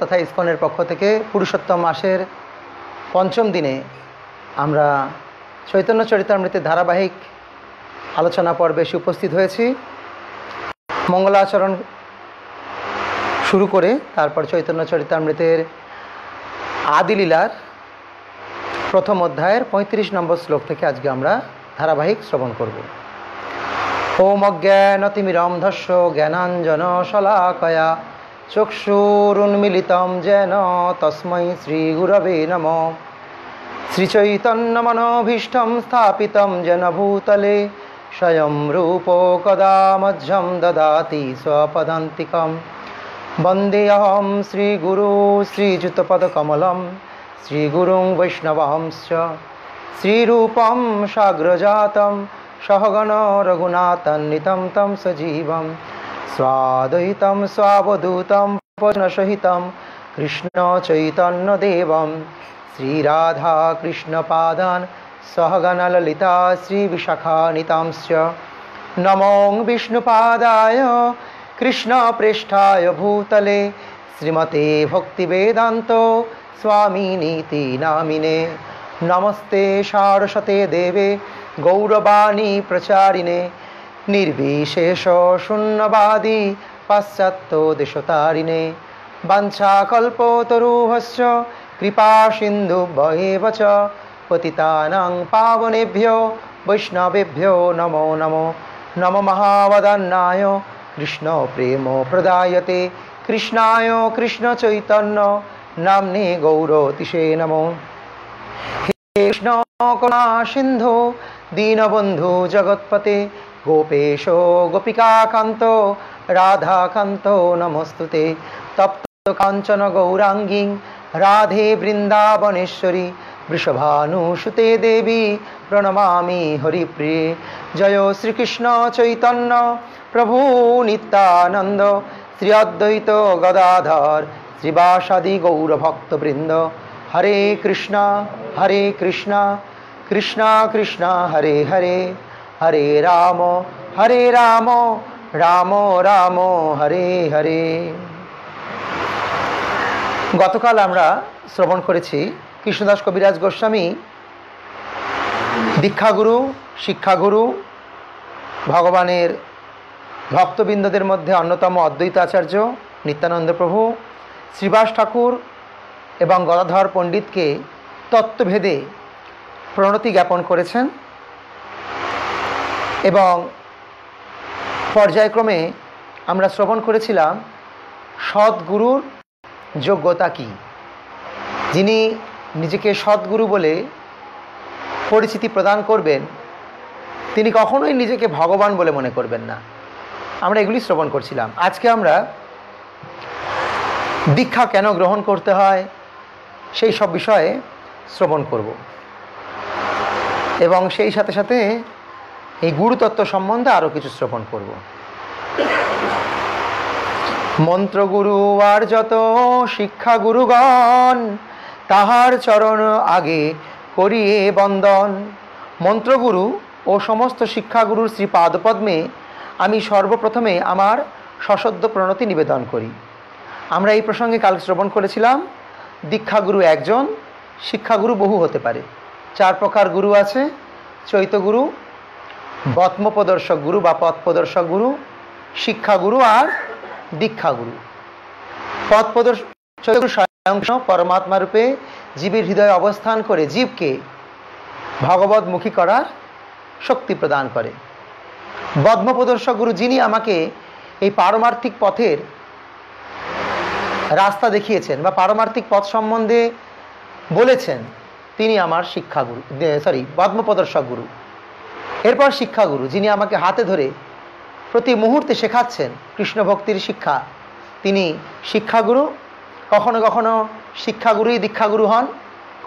তথা ইসকনের পক্ষ থেকে পুরুষোত্তম মাসের পঞ্চম দিনে আমরা চৈতন্য চরিতামৃতের ধারাবাহিক আলোচনা পর্বে এসে উপস্থিত হয়েছি। মঙ্গলাচরণ শুরু করে তারপর চৈতন্য চরিতামৃতের আদিলীলার প্রথম অধ্যায়ের ৩৫ নম্বর শ্লোক থেকে আজকে আমরা ধারাবাহিক শ্রবণ করব। ওম অজ্ঞানতিমিরম ধস্য জ্ঞানাঞ্জন শলাকয়া চক্ষুরুন্মিলিতম যেন তস্मै শ্রীগুরবে নমঃ। শ্রীচৈতন্যমনোভীষ্টং স্থাপিতং যেন ভূতলে স্বয়ং রূপ কদা মধ্যম দদাতি স্বপদান্তিকম। বন্দেহং শ্রীগুরু শ্রীযুতপদকমলম শ্রীগুরুং বৈষ্ণবংশ্চ শ্রীরূপং সাগ্রজাতং সহগণ রঘুনাথান্বিतं तं সজীবং স্বাদ্বৈতং স্বাবধূतं পূর্ণসহিतं কৃষ্ণ চৈতন্যদেবং শ্রীরাধা কৃষ্ণপাদান সহগণ ললিতা শ্রীবিশাখানিতাংশ্চ। নমো বিষ্ণুপাদায় কৃষ্ণপ্রেষ্ঠায় ভূতলে শ্রীমতে ভক্তিবেদান্ত স্বামিনীতি নামিনে। নমস্তে সারস্বতে দেবে গৌরবাণী প্রচারিণে নির্বিশেষ শূন্যবাদী পাশ্চাত্য দেশতারিণে। বাঞ্ছাকল্পতরুভ্যশ্চ কৃপা সিন্ধুভ্যেব চ পতিতানাং পাবনেভ্যো বৈষ্ণবেভ্যো নমো নমো। নমো মহাবদন্নায় কৃষ্ণ প্রেম প্রদায়তে কৃষ্ণায় কৃষ্ণ চৈতন্য নাম্নে গৌরতিশে নমো। হে কৃষ্ণ করুণা সিন্ধু দীনবন্ধু জগৎপতে গোপেশ গোপিকাকান্ত রাধাকান্ত নমস্তুতে। তপ্ত কাঞ্চন গৌরাঙ্গী রাধে বৃন্দাবনেশ্বরী বৃষভানুসুতে দেবী প্রণমামি হরিপ্রিয়ে। জয় শ্রীকৃষ্ণ চৈতন্য প্রভু নিত্যানন্দ শ্রী অদ্বৈত গদাধর শ্রীবাসাদি গৌরভক্তবৃন্দ। হরে কৃষ্ণ কৃষ্ণ কৃষ্ণ হরে হরে হরে রাম রাম রাম হরে হরে। গতকাল আমরা শ্রবণ করেছি কৃষ্ণদাস কবিরাজ গোস্বামী দীক্ষাগুরু শিক্ষাগুরু ভগবানের ভক্তবৃন্দদের মধ্যে অন্যতম অদ্বৈত আচার্য নিত্যানন্দ প্রভু শ্রীবাস ঠাকুর এবং গদাধর পণ্ডিতকে তত্ত্বভেদে প্রণতি জ্ঞাপন করেছেন এবং পর্যায়ক্রমে আমরা শ্রবণ করেছিলাম সদ্গুরুর যোগ্যতা কী। যিনি নিজেকে সদ্গুরু বলে পরিচিতি প্রদান করবেন তিনি কখনোই নিজেকে ভগবান বলে মনে করবেন না। আমরা এগুলি শ্রবণ করছিলাম। আজকে আমরা দীক্ষা কেন গ্রহণ করতে হয় সেই সব বিষয়ে শ্রবণ করব এবং সেই সাথে সাথে এই গুরুতত্ত্ব সম্বন্ধে আরও কিছু শ্রবণ করব। মন্ত্রগুরু আর যত শিক্ষাগুরুগণ তাহার চরণ আগে করিয়ে বন্দন। মন্ত্রগুরু ও সমস্ত শিক্ষাগুরুর শ্রীপাদপদ্মে আমি সর্বপ্রথমে আমার সশ্রদ্ধ প্রণতি নিবেদন করি। আমরা এই প্রসঙ্গে কাল শ্রবণ করেছিলাম দীক্ষাগুরু একজন, শিক্ষাগুরু বহু হতে পারে। 4 প্রকার গুরু আছে: চৈতগুরু, বত্মপ্রদর্শক গুরু বা পথপ্রদর্শক গুরু, শিক্ষাগুরু আর দীক্ষাগুরু। পথপ্রদর্শক স্বয়ং পরমাত্মা রূপে জীবের হৃদয়ে অবস্থান করে জীবকে ভগবৎমুখী করার শক্তি প্রদান করে। বদ্মপ্রদর্শক গুরু যিনি আমাকে এই পারমার্থিক পথের রাস্তা দেখিয়েছেন বা পারমার্থিক পথ সম্বন্ধে বলেছেন, তিনি আমার শিক্ষাগুরু বদ্মপ্রদর্শক গুরু। এরপর শিক্ষাগুরু যিনি আমাকে হাতে ধরে প্রতি মুহূর্তে শেখাচ্ছেন কৃষ্ণ ভক্তির শিক্ষা, তিনি শিক্ষাগুরু। কখনো কখনো শিক্ষাগুরুই দীক্ষাগুরু হন,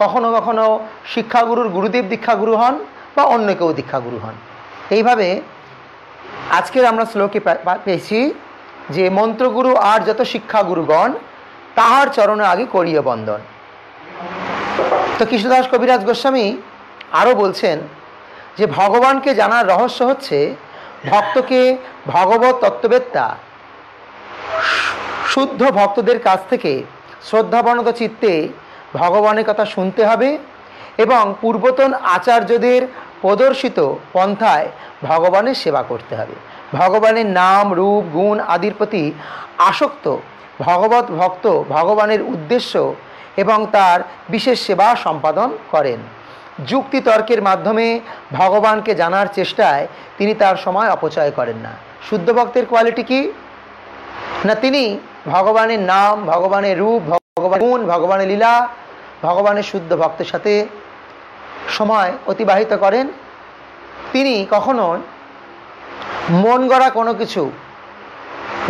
কখনো কখনো শিক্ষাগুরুর গুরুদেব দীক্ষাগুরু হন বা অন্য কেউ দীক্ষাগুরু হন। এইভাবে আজকের আমরা শ্লোকে পেয়েছি যে মন্ত্রগুরু আর যত শিক্ষাগুরুগণ তাহার চরণে আগে করিয়ে বন্দন। তো কৃষ্ণদাস কবিরাজ গোস্বামী আরও বলছেন যে ভগবানকে জানার রহস্য হচ্ছে ভক্তকে ভগবত তত্ত্ববেত্তা শুদ্ধ ভক্তদের কাছ থেকে শ্রদ্ধাবনত চিত্তে ভগবানের কথা শুনতে হবে এবং পূর্বতন আচার্যদের প্রদর্শিত পন্থায় ভগবানের সেবা করতে হবে। ভগবানের নাম রূপ গুণ আদির প্রতি আসক্ত ভগবত ভক্ত ভগবানের উদ্দেশ্য এবং তার বিশেষ সেবা সম্পাদন করেন। যুক্তি তর্কের মাধ্যমে ভগবানকে জানার চেষ্টায় তিনি তার সময় অপচয় করেন না। শুদ্ধ ভক্তের কোয়ালিটি কি না, তিনি ভগবানের নাম, ভগবানের রূপ, ভগবানের গুণ, ভগবানের লীলা, ভগবানের শুদ্ধ ভক্তের সাথে সময় অতিবাহিত করেন। তিনি কখনো মন গড়া কোনো কিছু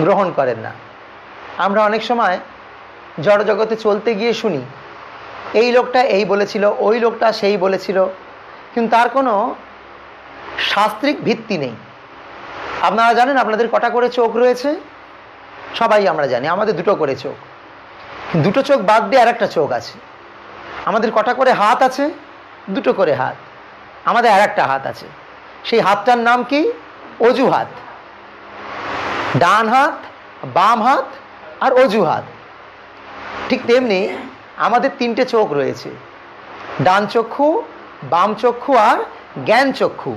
গ্রহণ করেন না। আমরা অনেক সময় জড়জগতে চলতে গিয়ে শুনি এই লোকটা এই বলেছিল, ওই লোকটা সেই বলেছিল, কিন্তু তার কোনো শাস্ত্রিক ভিত্তি নেই। আপনারা জানেন আপনাদের কটা করে চোখ রয়েছে? সবাই আমরা জানি আমাদের দুটো করে চোখ। দুটো চোখ বাদ দিয়ে আর একটা চোখ আছে। আমাদের কটা করে হাত আছে? দুটো করে হাত। আমাদের আর একটা হাত আছে, সেই হাতটার নাম কি? অজুহাত। ডান হাত, বাম হাত আর অজুহাত। ঠিক তেমনি আমাদের তিনটে চোখ রয়েছে, ডান চক্ষু, বাম চক্ষু আর জ্ঞান চক্ষু,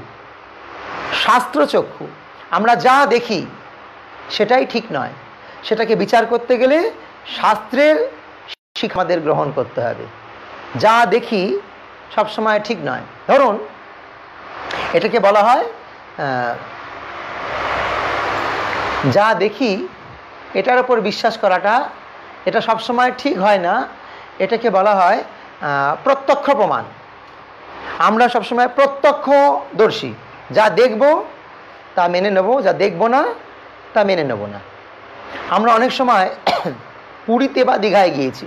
শাস্ত্র চক্ষু। আমরা যা দেখি সেটাই ঠিক নয়, সেটাকে বিচার করতে গেলে শাস্ত্রের শিক্ষা আমাদের গ্রহণ করতে হবে। যা দেখি সবসময় ঠিক নয়। ধরুন এটাকে বলা হয় যা দেখি এটার উপর বিশ্বাস করাটা, এটা সবসময় ঠিক হয় না। এটাকে বলা হয় প্রত্যক্ষ প্রমাণ। আমরা সবসময় প্রত্যক্ষদর্শী, যা দেখব তা মেনে নেব, যা দেখব না তা মেনে নেব না। আমরা অনেক সময় পুরীতে বা দীঘায় গিয়েছি,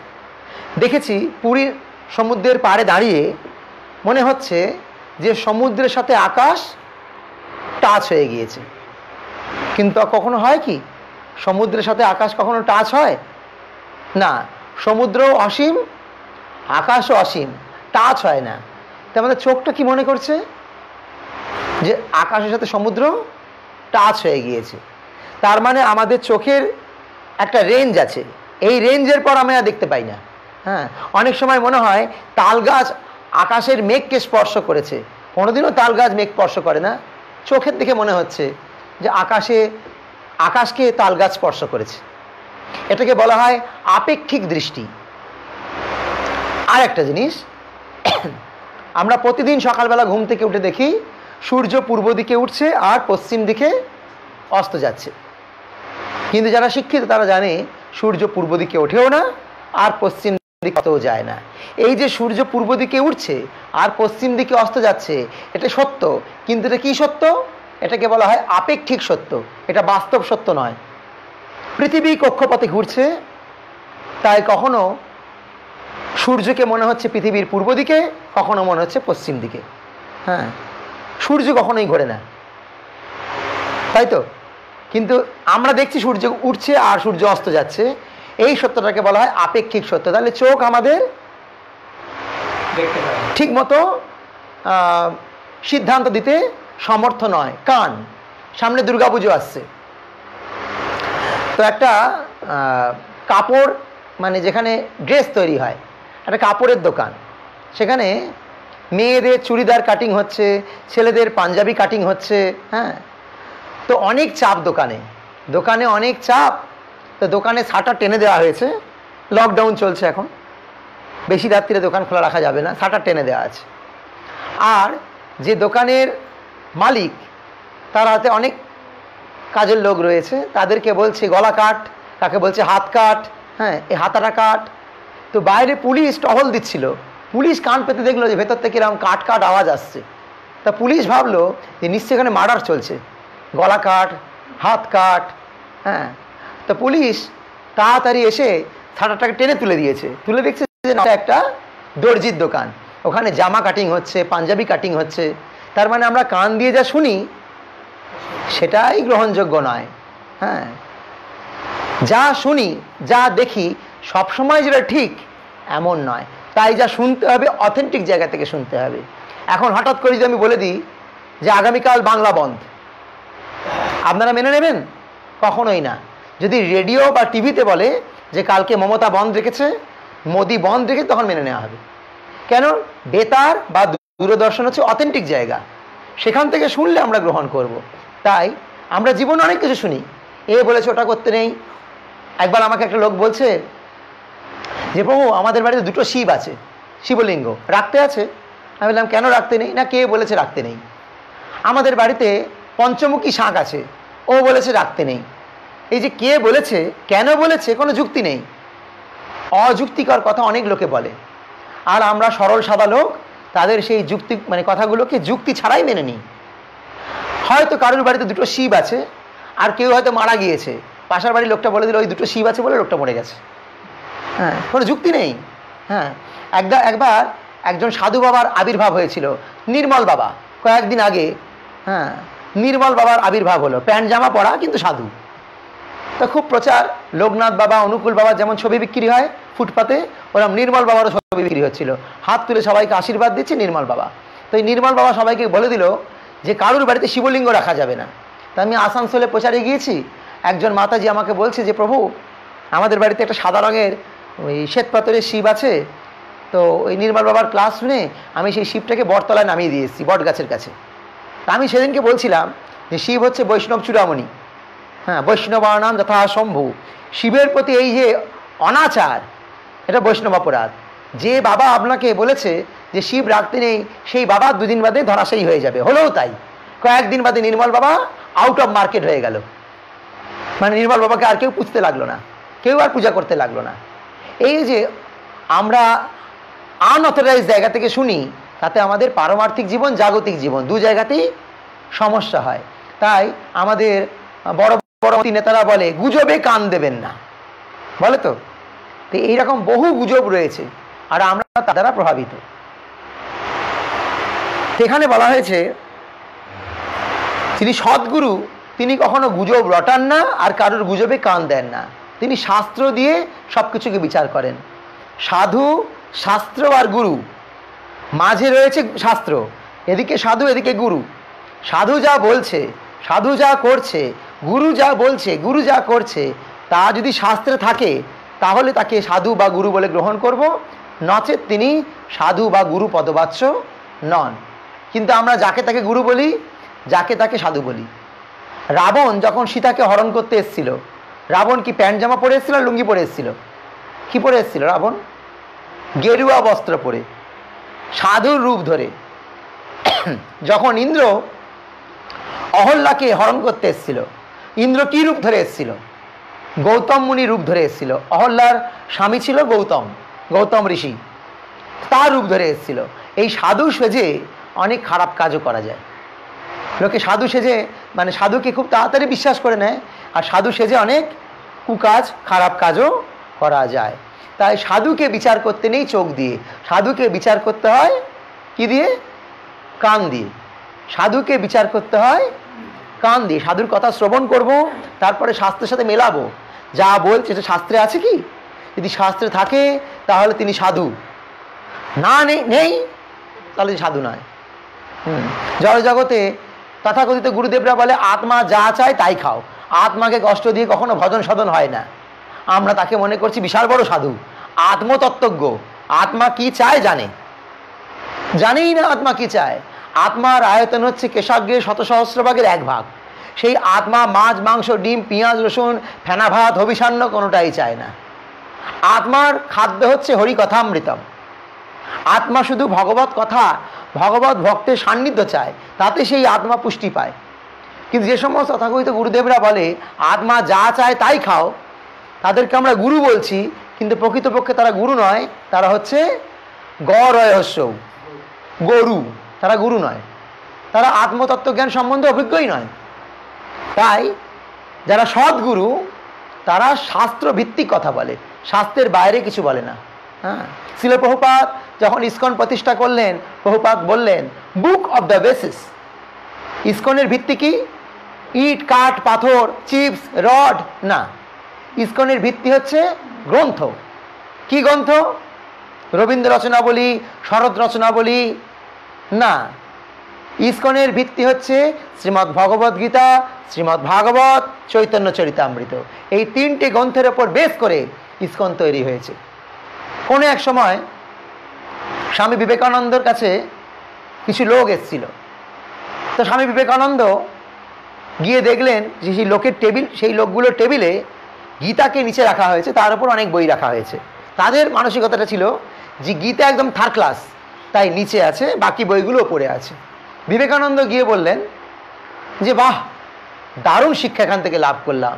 দেখেছি পুরীর সমুদ্রের পাড়ে দাঁড়িয়ে মনে হচ্ছে যে সমুদ্রের সাথে আকাশ টাচ হয়ে গিয়েছে। কিন্তু কখনো হয় কি? সমুদ্রের সাথে আকাশ কখনো টাচ হয় না। সমুদ্রও অসীম, আকাশও অসীম, টাচ হয় না। তো আমাদের চোখটা কি মনে করছে? যে আকাশের সাথে সমুদ্র টাচ হয়ে গিয়েছে। তার মানে আমাদের চোখের একটা রেঞ্জ আছে, এই রেঞ্জের পর আমরা দেখতে পাই না। হ্যাঁ, অনেক সময় মনে হয় তাল গাছ আকাশের মেঘকে স্পর্শ করেছে। কোনোদিনও তাল গাছ মেঘ স্পর্শ করে না। চোখের দিকে মনে হচ্ছে যে আকাশকে তাল গাছ স্পর্শ করেছে। এটাকে বলা হয় আপেক্ষিক দৃষ্টি। আর একটা জিনিস, আমরা প্রতিদিন সকালবেলা ঘুম থেকে উঠে দেখি সূর্য পূর্ব দিকে উঠছে আর পশ্চিম দিকে অস্ত যাচ্ছে। কিন্তু যারা শিক্ষিত তারা জানে সূর্য পূর্ব দিকে ওঠেও না আর পশ্চিম দিকে অস্তও যায় না। এই যে সূর্য পূর্ব দিকে উঠছে আর পশ্চিম দিকে অস্ত যাচ্ছে, এটা সত্য। কিন্তু এটা কি সত্য? এটাকে বলা হয় আপেক্ষিক সত্য। এটা বাস্তব সত্য নয়। পৃথিবী কক্ষপথে ঘুরছে, তাই কখনো সূর্যকে মনে হচ্ছে পৃথিবীর পূর্ব দিকে, কখনো মনে হচ্ছে পশ্চিম দিকে। হ্যাঁ, সূর্য কখনোই ঘোরে না, তাই তো? কিন্তু আমরা দেখছি সূর্য উঠছে আর সূর্য অস্ত যাচ্ছে। এই সত্যটাকে বলা হয় আপেক্ষিক সত্য। তাহলে চোখ আমাদের ঠিক মতো সিদ্ধান্ত দিতে সমর্থ নয়। কান, সামনে দুর্গাপুজো আসছে, তো একটা কাপড় মানে যেখানে ড্রেস তৈরি হয়, একটা কাপড়ের দোকান, সেখানে মেয়েদের চুড়িদার কাটিং হচ্ছে, ছেলেদের পাঞ্জাবি কাটিং হচ্ছে। হ্যাঁ, তো অনেক চাপ দোকানে অনেক চাপ। তো দোকানে শাটার টেনে দেওয়া হয়েছে, লকডাউন চলছে এখন, বেশি রাত্রিরে দোকান খোলা রাখা যাবে না, শাটার টেনে দেওয়া আছে। আর যে দোকানের মালিক, তার হাতে অনেক কাজের লোক রয়েছে, তাদেরকে বলছে গলা কাট, কাকে বলছে হাত কাট, হ্যাঁ এই হাতাটা কাট। তো বাইরে পুলিশ টহল দিচ্ছিল, পুলিশ কান পেতে দেখলো যে ভেতর থেকে এরকম কাট কাট আওয়াজ আসছে। তা পুলিশ ভাবলো যে নিশ্চয়ই এখানে মার্ডার চলছে, গলা কাট, হাত কাট। হ্যাঁ, তো পুলিশ তাড়াতাড়ি এসে শাটারটাকে টেনে তুলে দিয়েছে। তুলে দেখছে যে একটা দর্জির দোকান, ওখানে জামা কাটিং হচ্ছে, পাঞ্জাবি কাটিং হচ্ছে। তার মানে আমরা কান দিয়ে যা শুনি সেটাই গ্রহণযোগ্য নয়। হ্যাঁ, যা শুনি যা দেখি সবসময় যেটা ঠিক এমন নয়। তাই যা শুনতে হবে অথেন্টিক জায়গা থেকে শুনতে হবে। এখন হঠাৎ করে যদি আমি বলে দিই যে আগামীকাল বাংলা বন্ধ, আপনারা মেনে নেবেন? কখনোই না। যদি রেডিও বা টিভিতে বলে যে কালকে মমতা বন্ধ রেখেছে, মোদি বন্ধ রেখে তখন মেনে নেওয়া হবে। কেন? বেতার বা দূরদর্শন হচ্ছে অথেন্টিক জায়গা, সেখান থেকে শুনলে আমরা গ্রহণ করব। তাই আমরা জীবনে অনেক কিছু শুনি, এ বলেছে ওটা করতে নেই। একবার আমাকে একটা লোক বলছে যে প্রভু আমাদের বাড়িতে দুটো শিব আছে, শিবলিঙ্গ রাখতে আছে। আমি বললাম কেন রাখতে নেই? না কে বলেছে রাখতে নেই। আমাদের বাড়িতে পঞ্চমুখী শাঁখ আছে, ও বলেছে রাখতে নেই। এই যে কে বলেছে, কেন বলেছে, কোনো যুক্তি নেই। অযুক্তিকর কথা অনেক লোকে বলে, আর আমরা সরল সাদা লোক তাদের সেই যুক্তি মানে কথাগুলোকে যুক্তি ছাড়াই মেনে নিই। হয়তো কারোর বাড়িতে দুটো শিব আছে, আর কেউ হয়তো মারা গিয়েছে, পাশের বাড়ির লোকটা বলে দিল ওই দুটো শিব আছে বলে লোকটা মরে গেছে। হ্যাঁ, কোনো যুক্তি নেই। হ্যাঁ, একবার একজন সাধু বাবার আবির্ভাব হয়েছিল, নির্মল বাবা, কয়েকদিন আগে। হ্যাঁ, নির্মল বাবার আবির্ভাব হলো, প্যান্ট জামা পরা কিন্তু সাধু। তো খুব প্রচার, লোকনাথ বাবা, অনুকূল বাবা যেমন ছবি বিক্রি হয় ফুটপাতে, ওরকম নির্মল বাবারও ছবি বিক্রি হচ্ছিল। হাত তুলে সবাইকে আশীর্বাদ দিচ্ছে নির্মল বাবা। তো এই নির্মল বাবা সবাইকে বলে দিল যে কারুর বাড়িতে শিবলিঙ্গ রাখা যাবে না। তা আমি আসানসোলে প্রচারে গিয়েছি, একজন মাতাজি আমাকে বলছে যে প্রভু আমাদের বাড়িতে একটা সাদা রঙের ওই শ্বেত পাথরের শিব আছে, তো ওই নির্মল বাবার ক্লাস শুনে আমি সেই শিবটাকে বটতলায় নামিয়ে দিয়ে এসেছি, বট গাছের কাছে। তা আমি সেদিনকে বলছিলাম যে শিব হচ্ছে বৈষ্ণব চূড়ামণি। হ্যাঁ, বৈষ্ণবানাম যথা শম্ভু। শিবের প্রতি এই যে অনাচার, এটা বৈষ্ণব অপরাধ। যে বাবা আপনাকে বলেছে যে শিব রাখতে নেই, সেই বাবা দুদিন বাদে ধরাশায়ী হয়ে যাবে। হলেও তাই, কয়েকদিন বাদে নির্মল বাবা আউট অফ মার্কেট হয়ে গেল। মানে নির্মল বাবাকে আর কেউ পুজতে লাগলো না, কেউ আর পূজা করতে লাগলো না। এই যে আমরা আনঅথরাইজ জায়গা থেকে শুনি, তাতে আমাদের পারমার্থিক জীবন, জাগতিক জীবন দু জায়গাতেই সমস্যা হয়। তাই আমাদের বড় বড় নেতারা বলে গুজবে কান দেবেন না, বলে তো। তো এইরকম বহু গুজব রয়েছে, আর আমরা তার দ্বারা প্রভাবিত। সেখানে বলা হয়েছে তিনি সদ্গুরু, তিনি কখনো গুজব রটান না, আর কারোর গুজবে কান দেন না। তিনি শাস্ত্র দিয়ে সব কিছুকে বিচার করেন। সাধু, শাস্ত্র আর গুরু, মাঝে রয়েছে শাস্ত্র, এদিকে সাধু এদিকে গুরু। সাধু যা বলছে, সাধু যা করছে, গুরু যা বলছে, গুরু যা করছে, তা যদি শাস্ত্রে থাকে তাহলে তাকে সাধু বা গুরু বলে গ্রহণ করব, নচেত তিনি সাধু বা গুরু পদবাচ্য নন। কিন্তু আমরা যাকে তাকে গুরু বলি, যাকে তাকে সাধু বলি। রাবণ যখন সীতাকে হরণ করতে এসেছিল, রাবণ কি প্যান্ট জামা পরে এসেছিল, লুঙ্গি পরে এসেছিল? কি পরে এসেছিল রাবণ? গেরুয়া বস্ত্র পরে, সাধুর রূপ ধরে। যখন ইন্দ্র অহল্যাকে হরণ করতে এসেছিল, ইন্দ্র কি রূপ ধরে এসেছিল? গৌতম মুনি রূপ ধরে এসেছিল। অহল্যার স্বামী ছিল গৌতম, গৌতম ঋষি, তার রূপ ধরে এসেছিল। এই সাধু সেজে অনেক খারাপ কাজও করা যায়। লোকে সাধু সেজে মানে সাধুকে খুব তাড়াতাড়ি বিশ্বাস করে নেয়, আর সাধু সেজে অনেক কুকাজ, খারাপ কাজও করা যায়। তাই সাধুকে বিচার করতে নেই চোখ দিয়ে, সাধুকে বিচার করতে হয় কি দিয়ে? কান দিয়ে। সাধুকে বিচার করতে হয় কান দিয়ে। সাধুর কথা শ্রবণ করব, তারপরে শাস্ত্রের সাথে মেলাবো, যা বলছে সেটা শাস্ত্রে আছে কি। যদি শাস্ত্রে থাকে তাহলে তিনি সাধু, না নেই তাহলে সাধু নয়। জড় জগতে তথাকথিত গুরুদেবরা বলে আত্মা যা চায় তাই খাও। আত্মাকে কষ্ট দিয়ে কখনো ভজন সাধন হয় না। আমরা তাকে মনে করছি বিশাল বড় সাধু, আত্মতত্ত্বজ্ঞ। আত্মা কি চায় জানেই না আত্মা কি চায়। আত্মার আয়তন হচ্ছে কেশাগ্রের 100,000 1 ভাগ। সেই আত্মা মাছ, মাংস, ডিম, পেঁয়াজ, রসুন, ফেনা ভাত, হবিষান্ন কোনোটাই চায় না। আত্মার খাদ্য হচ্ছে হরিকথামৃতম। আত্মা শুধু ভগবত কথা, ভগবত ভক্তের সান্নিধ্য চায়, তাতে সেই আত্মা পুষ্টি পায়। কিন্তু যে সমস্ত তথাকথিত গুরুদেবরা বলে আত্মা যা চায় তাই খাও, তাদেরকে আমরা গুরু বলছি, কিন্তু প্রকৃতপক্ষে তারা গুরু নয়, তারা হচ্ছে গরহস্য, গরু। তারা গুরু নয়, তারা আত্মতত্ত্বজ্ঞান সম্বন্ধে অভিজ্ঞই নয়। তাই যারা সদ্গুরু তারা শাস্ত্র ভিত্তিক কথা বলে, শাস্ত্রের বাইরে কিছু বলে না। হ্যাঁ, শ্রীল প্রভুপাদ যখন ইসকন প্রতিষ্ঠা করলেন, প্রভুপাদ বললেন বুক অফ দ্য বেসিস। ইসকনের ভিত্তি কি? ইট, কাঠ, পাথর, চিপস, রড না। ইসকনের ভিত্তি হচ্ছে গ্রন্থ। কি গ্রন্থ? রবীন্দ্র রচনাবলী, শরৎ রচনাবলী না। ইসকনের ভিত্তি হচ্ছে শ্রীমদ্ ভগবদ গীতা, শ্রীমদ্ ভাগবত, চৈতন্য চরিতামৃত। এই 3টে গ্রন্থের ওপর বেস করে ইসকন তৈরি হয়েছে। কোনো এক সময় স্বামী বিবেকানন্দর কাছে কিছু লোক এসেছিল। তো স্বামী বিবেকানন্দ গিয়ে দেখলেন যে সেই লোকগুলোর টেবিলে গীতাকে নিচে রাখা হয়েছে, তার উপর অনেক বই রাখা হয়েছে। তাদের মানসিকতাটা ছিল যে গীতা একদম থার্ড ক্লাস, তাই নিচে আছে, বাকি বইগুলো ওপরে আছে। বিবেকানন্দ গিয়ে বললেন যে বাহ, দারুণ শিক্ষা এখান থেকে লাভ করলাম,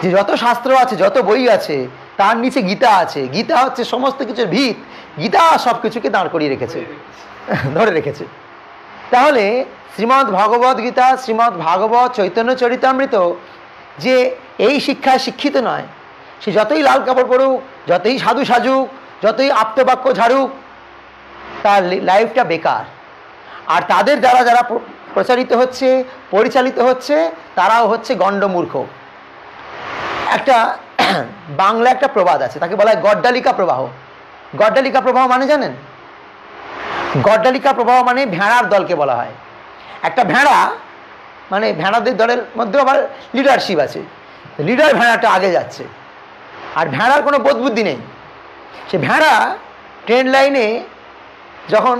যে যত শাস্ত্র আছে, যত বই আছে, তার নিচে গীতা আছে। গীতা হচ্ছে সমস্ত কিছুর ভিত, গীতা সব কিছুকে দাঁড় করিয়ে রেখেছে, ধরে রেখেছে। তাহলে শ্রীমদ্ ভগবদ গীতা, শ্রীমদ্ ভাগবত, চৈতন্য চরিতামৃত যে এই শিক্ষায় শিক্ষিত নয়, সে যতই লাল কাপড় পরুক, যতই সাধু সাজুক, যতই আপ্তবাক্য ঝাড়ুক, তার লাইফটা বেকার। আর তাদের যারা যারা প্রচারিত হচ্ছে, পরিচালিত হচ্ছে, তারাও হচ্ছে গণ্ডমূর্খ। একটা বাংলা একটা প্রবাদ আছে, তাকে বলা হয় গড্ডালিকা প্রবাহ। গড্ডালিকা প্রবাহ মানে জানেন? গড্ডালিকা প্রবাহ মানে ভেড়ার দলকে বলা হয়। একটা ভেড়া, মানে ভেড়াদের দলের মধ্যেও আবার লিডারশিপ আছে। লিডার ভেড়াটা আগে যাচ্ছে, আর ভেড়ার কোনো বোধবুদ্ধি নেই। সে ভেড়া ট্রেন লাইনে যখন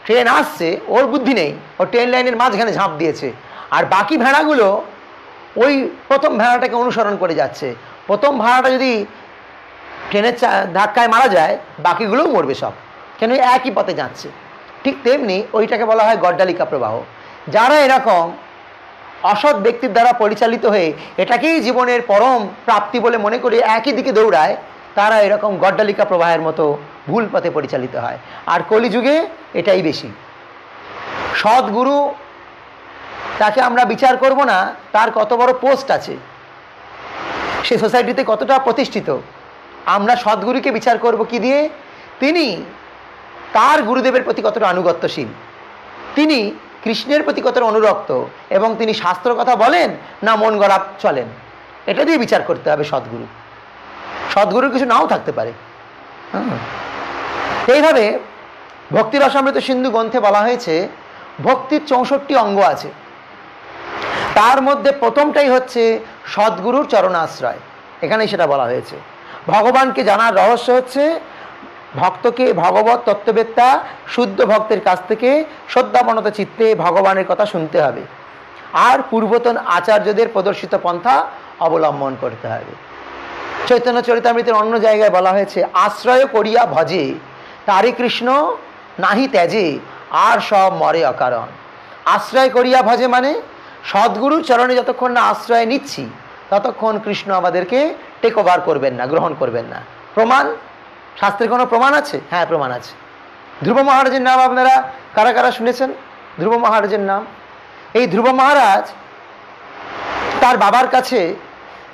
ট্রেন আসছে, ওর বুদ্ধি নেই, ও ট্রেন লাইনের মাঝখানে ঝাঁপ দিয়েছে, আর বাকি ভেড়াগুলো ওই প্রথম ভেড়াটাকে অনুসরণ করে যাচ্ছে। প্রথম ভেড়াটা যদি ট্রেনের ধাক্কায় মারা যায়, বাকিগুলোও মরবে সব, কেন একই পথে যাচ্ছে। ঠিক তেমনি ওইটাকে বলা হয় গড্ডালিকা প্রবাহ। যারা এরকম অসৎ ব্যক্তির দ্বারা পরিচালিত হয়ে এটাকেই জীবনের পরম প্রাপ্তি বলে মনে করে একই দিকে দৌড়ায়, তারা এরকম গড্ডালিকা প্রবাহের মতো ভুল পথে পরিচালিত হয়। আর কলিযুগে এটাই বেশি। সদ্গুরু, তাকে আমরা বিচার করব না তার কত বড় পোস্ট আছে, সে সোসাইটিতে কতটা প্রতিষ্ঠিত। আমরা সদ্গুরুকে বিচার করব কি দিয়ে? তিনি তার গুরুদেবের প্রতি কতটা আনুগত্যশীল, তিনি কৃষ্ণের প্রতি কতটা অনুরক্ত, এবং তিনি শাস্ত্র কথা বলেন না মন গড়া চলেন, এটা দিয়ে বিচার করতে হবে সদ্গুরু। সদ্গুরুর কিছু নাও থাকতে পারে। এইভাবে ভক্তি রসামৃত সিন্ধু গ্রন্থে বলা হয়েছে ভক্তির 64টি অঙ্গ আছে। তার মধ্যে প্রথমটাই হচ্ছে সদ্গুরুর চরণাশ্রয়। এখানেই সেটা বলা হয়েছে। ভগবানকে জানার রহস্য হচ্ছে ভক্তকে ভগবত তত্ত্ববেত্তা শুদ্ধ ভক্তের কাছ থেকে শ্রদ্ধাবনত চিত্তে ভগবানের কথা শুনতে হবে, আর পূর্বতন আচার্যদের প্রদর্শিত পন্থা অবলম্বন করতে হবে। চৈতন্য চরিতামৃতের অন্য জায়গায় বলা হয়েছে আশ্রয় করিয়া ভজে তারে কৃষ্ণ নাহি ত্যাজে আর সব মরে অকারণ। আশ্রয় করিয়া ভজে মানে সদ্গুরুর চরণে যতক্ষণ না আশ্রয় নিচ্ছি, ততক্ষণ কৃষ্ণ আমাদেরকে টেক ওভার করবেন না, গ্রহণ করবেন না। প্রমাণ, শাস্ত্রের কোনো প্রমাণ আছে? হ্যাঁ, প্রমাণ আছে। ধ্রুব মহারাজের নাম আপনারা কারা কারা শুনেছেন? ধ্রুব মহারাজের নাম। এই ধ্রুব মহারাজ তার বাবার কাছে,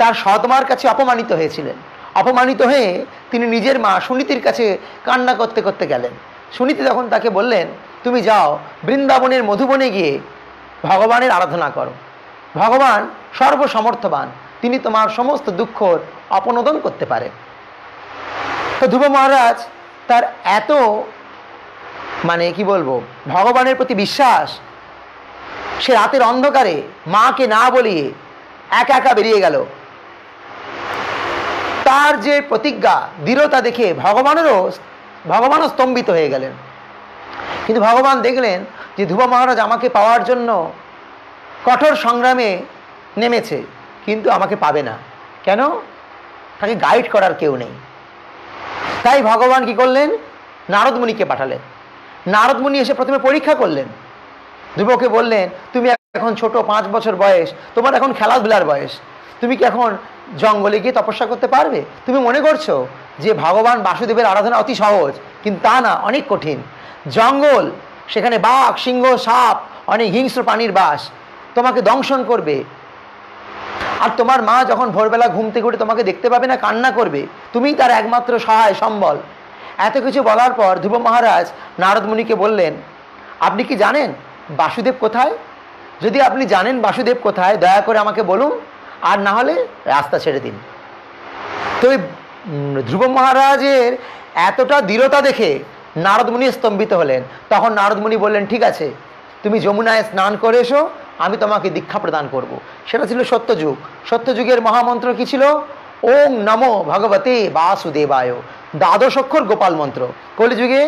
তার সৎমার কাছে অপমানিত হয়েছিলেন। অপমানিত হয়ে তিনি নিজের মা সুনীতির কাছে কান্না করতে করতে গেলেন। সুনীতি তখন তাকে বললেন, তুমি যাও বৃন্দাবনের মধুবনে গিয়ে ভগবানের আরাধনা করো, ভগবান সর্বসমর্থবান, তিনি তোমার সমস্ত দুঃখ অপনোদন করতে পারে। তো ধ্রুব মহারাজ তার এত মানে কি বলবো ভগবানের প্রতি বিশ্বাস, সে রাতের অন্ধকারে মাকে না বলিয়ে একা একা বেরিয়ে গেল। তার যে প্রতিজ্ঞা, দৃঢ়তা দেখে ভগবানও স্তম্ভিত হয়ে গেলেন। কিন্তু ভগবান দেখলেন যে ধ্রুব মহারাজ আমাকে পাওয়ার জন্য কঠোর সংগ্রামে নেমেছে, কিন্তু আমাকে পাবে না। কেন? তাকে গাইড করার কেউ নেই। তাই ভগবান কি করলেন? নারদ মুনিকে পাঠালেন। নারদ মুনি এসে প্রথমে পরীক্ষা করলেন। ধ্রুবকে বললেন, তুমি এখন ছোট, 5 বছর বয়স, তোমার এখন খেলাধুলার বয়স, তুমি কি এখন জঙ্গলে গিয়ে তপস্যা করতে পারবে? তুমি মনে করছো যে ভগবান বাসুদেবের আরাধনা অতি সহজ, কিন্তু তা না, অনেক কঠিন। জঙ্গল, সেখানে বাঘ, সিংহ, সাপ, অনেক হিংস্র প্রাণীর বাস, তোমাকে দংশন করবে। আর তোমার মা যখন ভোরবেলা ঘুম থেকে উঠে তোমাকে দেখতে পাবে না, কান্না করবে, তুমিই তার একমাত্র সহায় সম্বল। এত কিছু বলার পর ধ্রুব মহারাজ নারদ মুনিকে বললেন, আপনি কি জানেন বাসুদেব কোথায়? যদি আপনি জানেন বাসুদেব কোথায়, দয়া করে আমাকে বলুন, আর না হলে রাস্তা ছেড়ে দিন। তো ধ্রুব মহারাজের এতটা দৃঢ়তা দেখে নারদ মুনি স্তম্ভিত হলেন। তখন নারদ মুনি বললেন, ঠিক আছে, তুমি যমুনায় স্নান করে এসো, আমি তোমাকে দীক্ষা প্রদান করব। সেটা ছিল সত্যযুগ। সত্যযুগের মহামন্ত্র কি ছিল? ওং নমো ভগবতে বাসুদেবায়, দ্বাদশ অক্ষর গোপাল মন্ত্র। কলিযুগে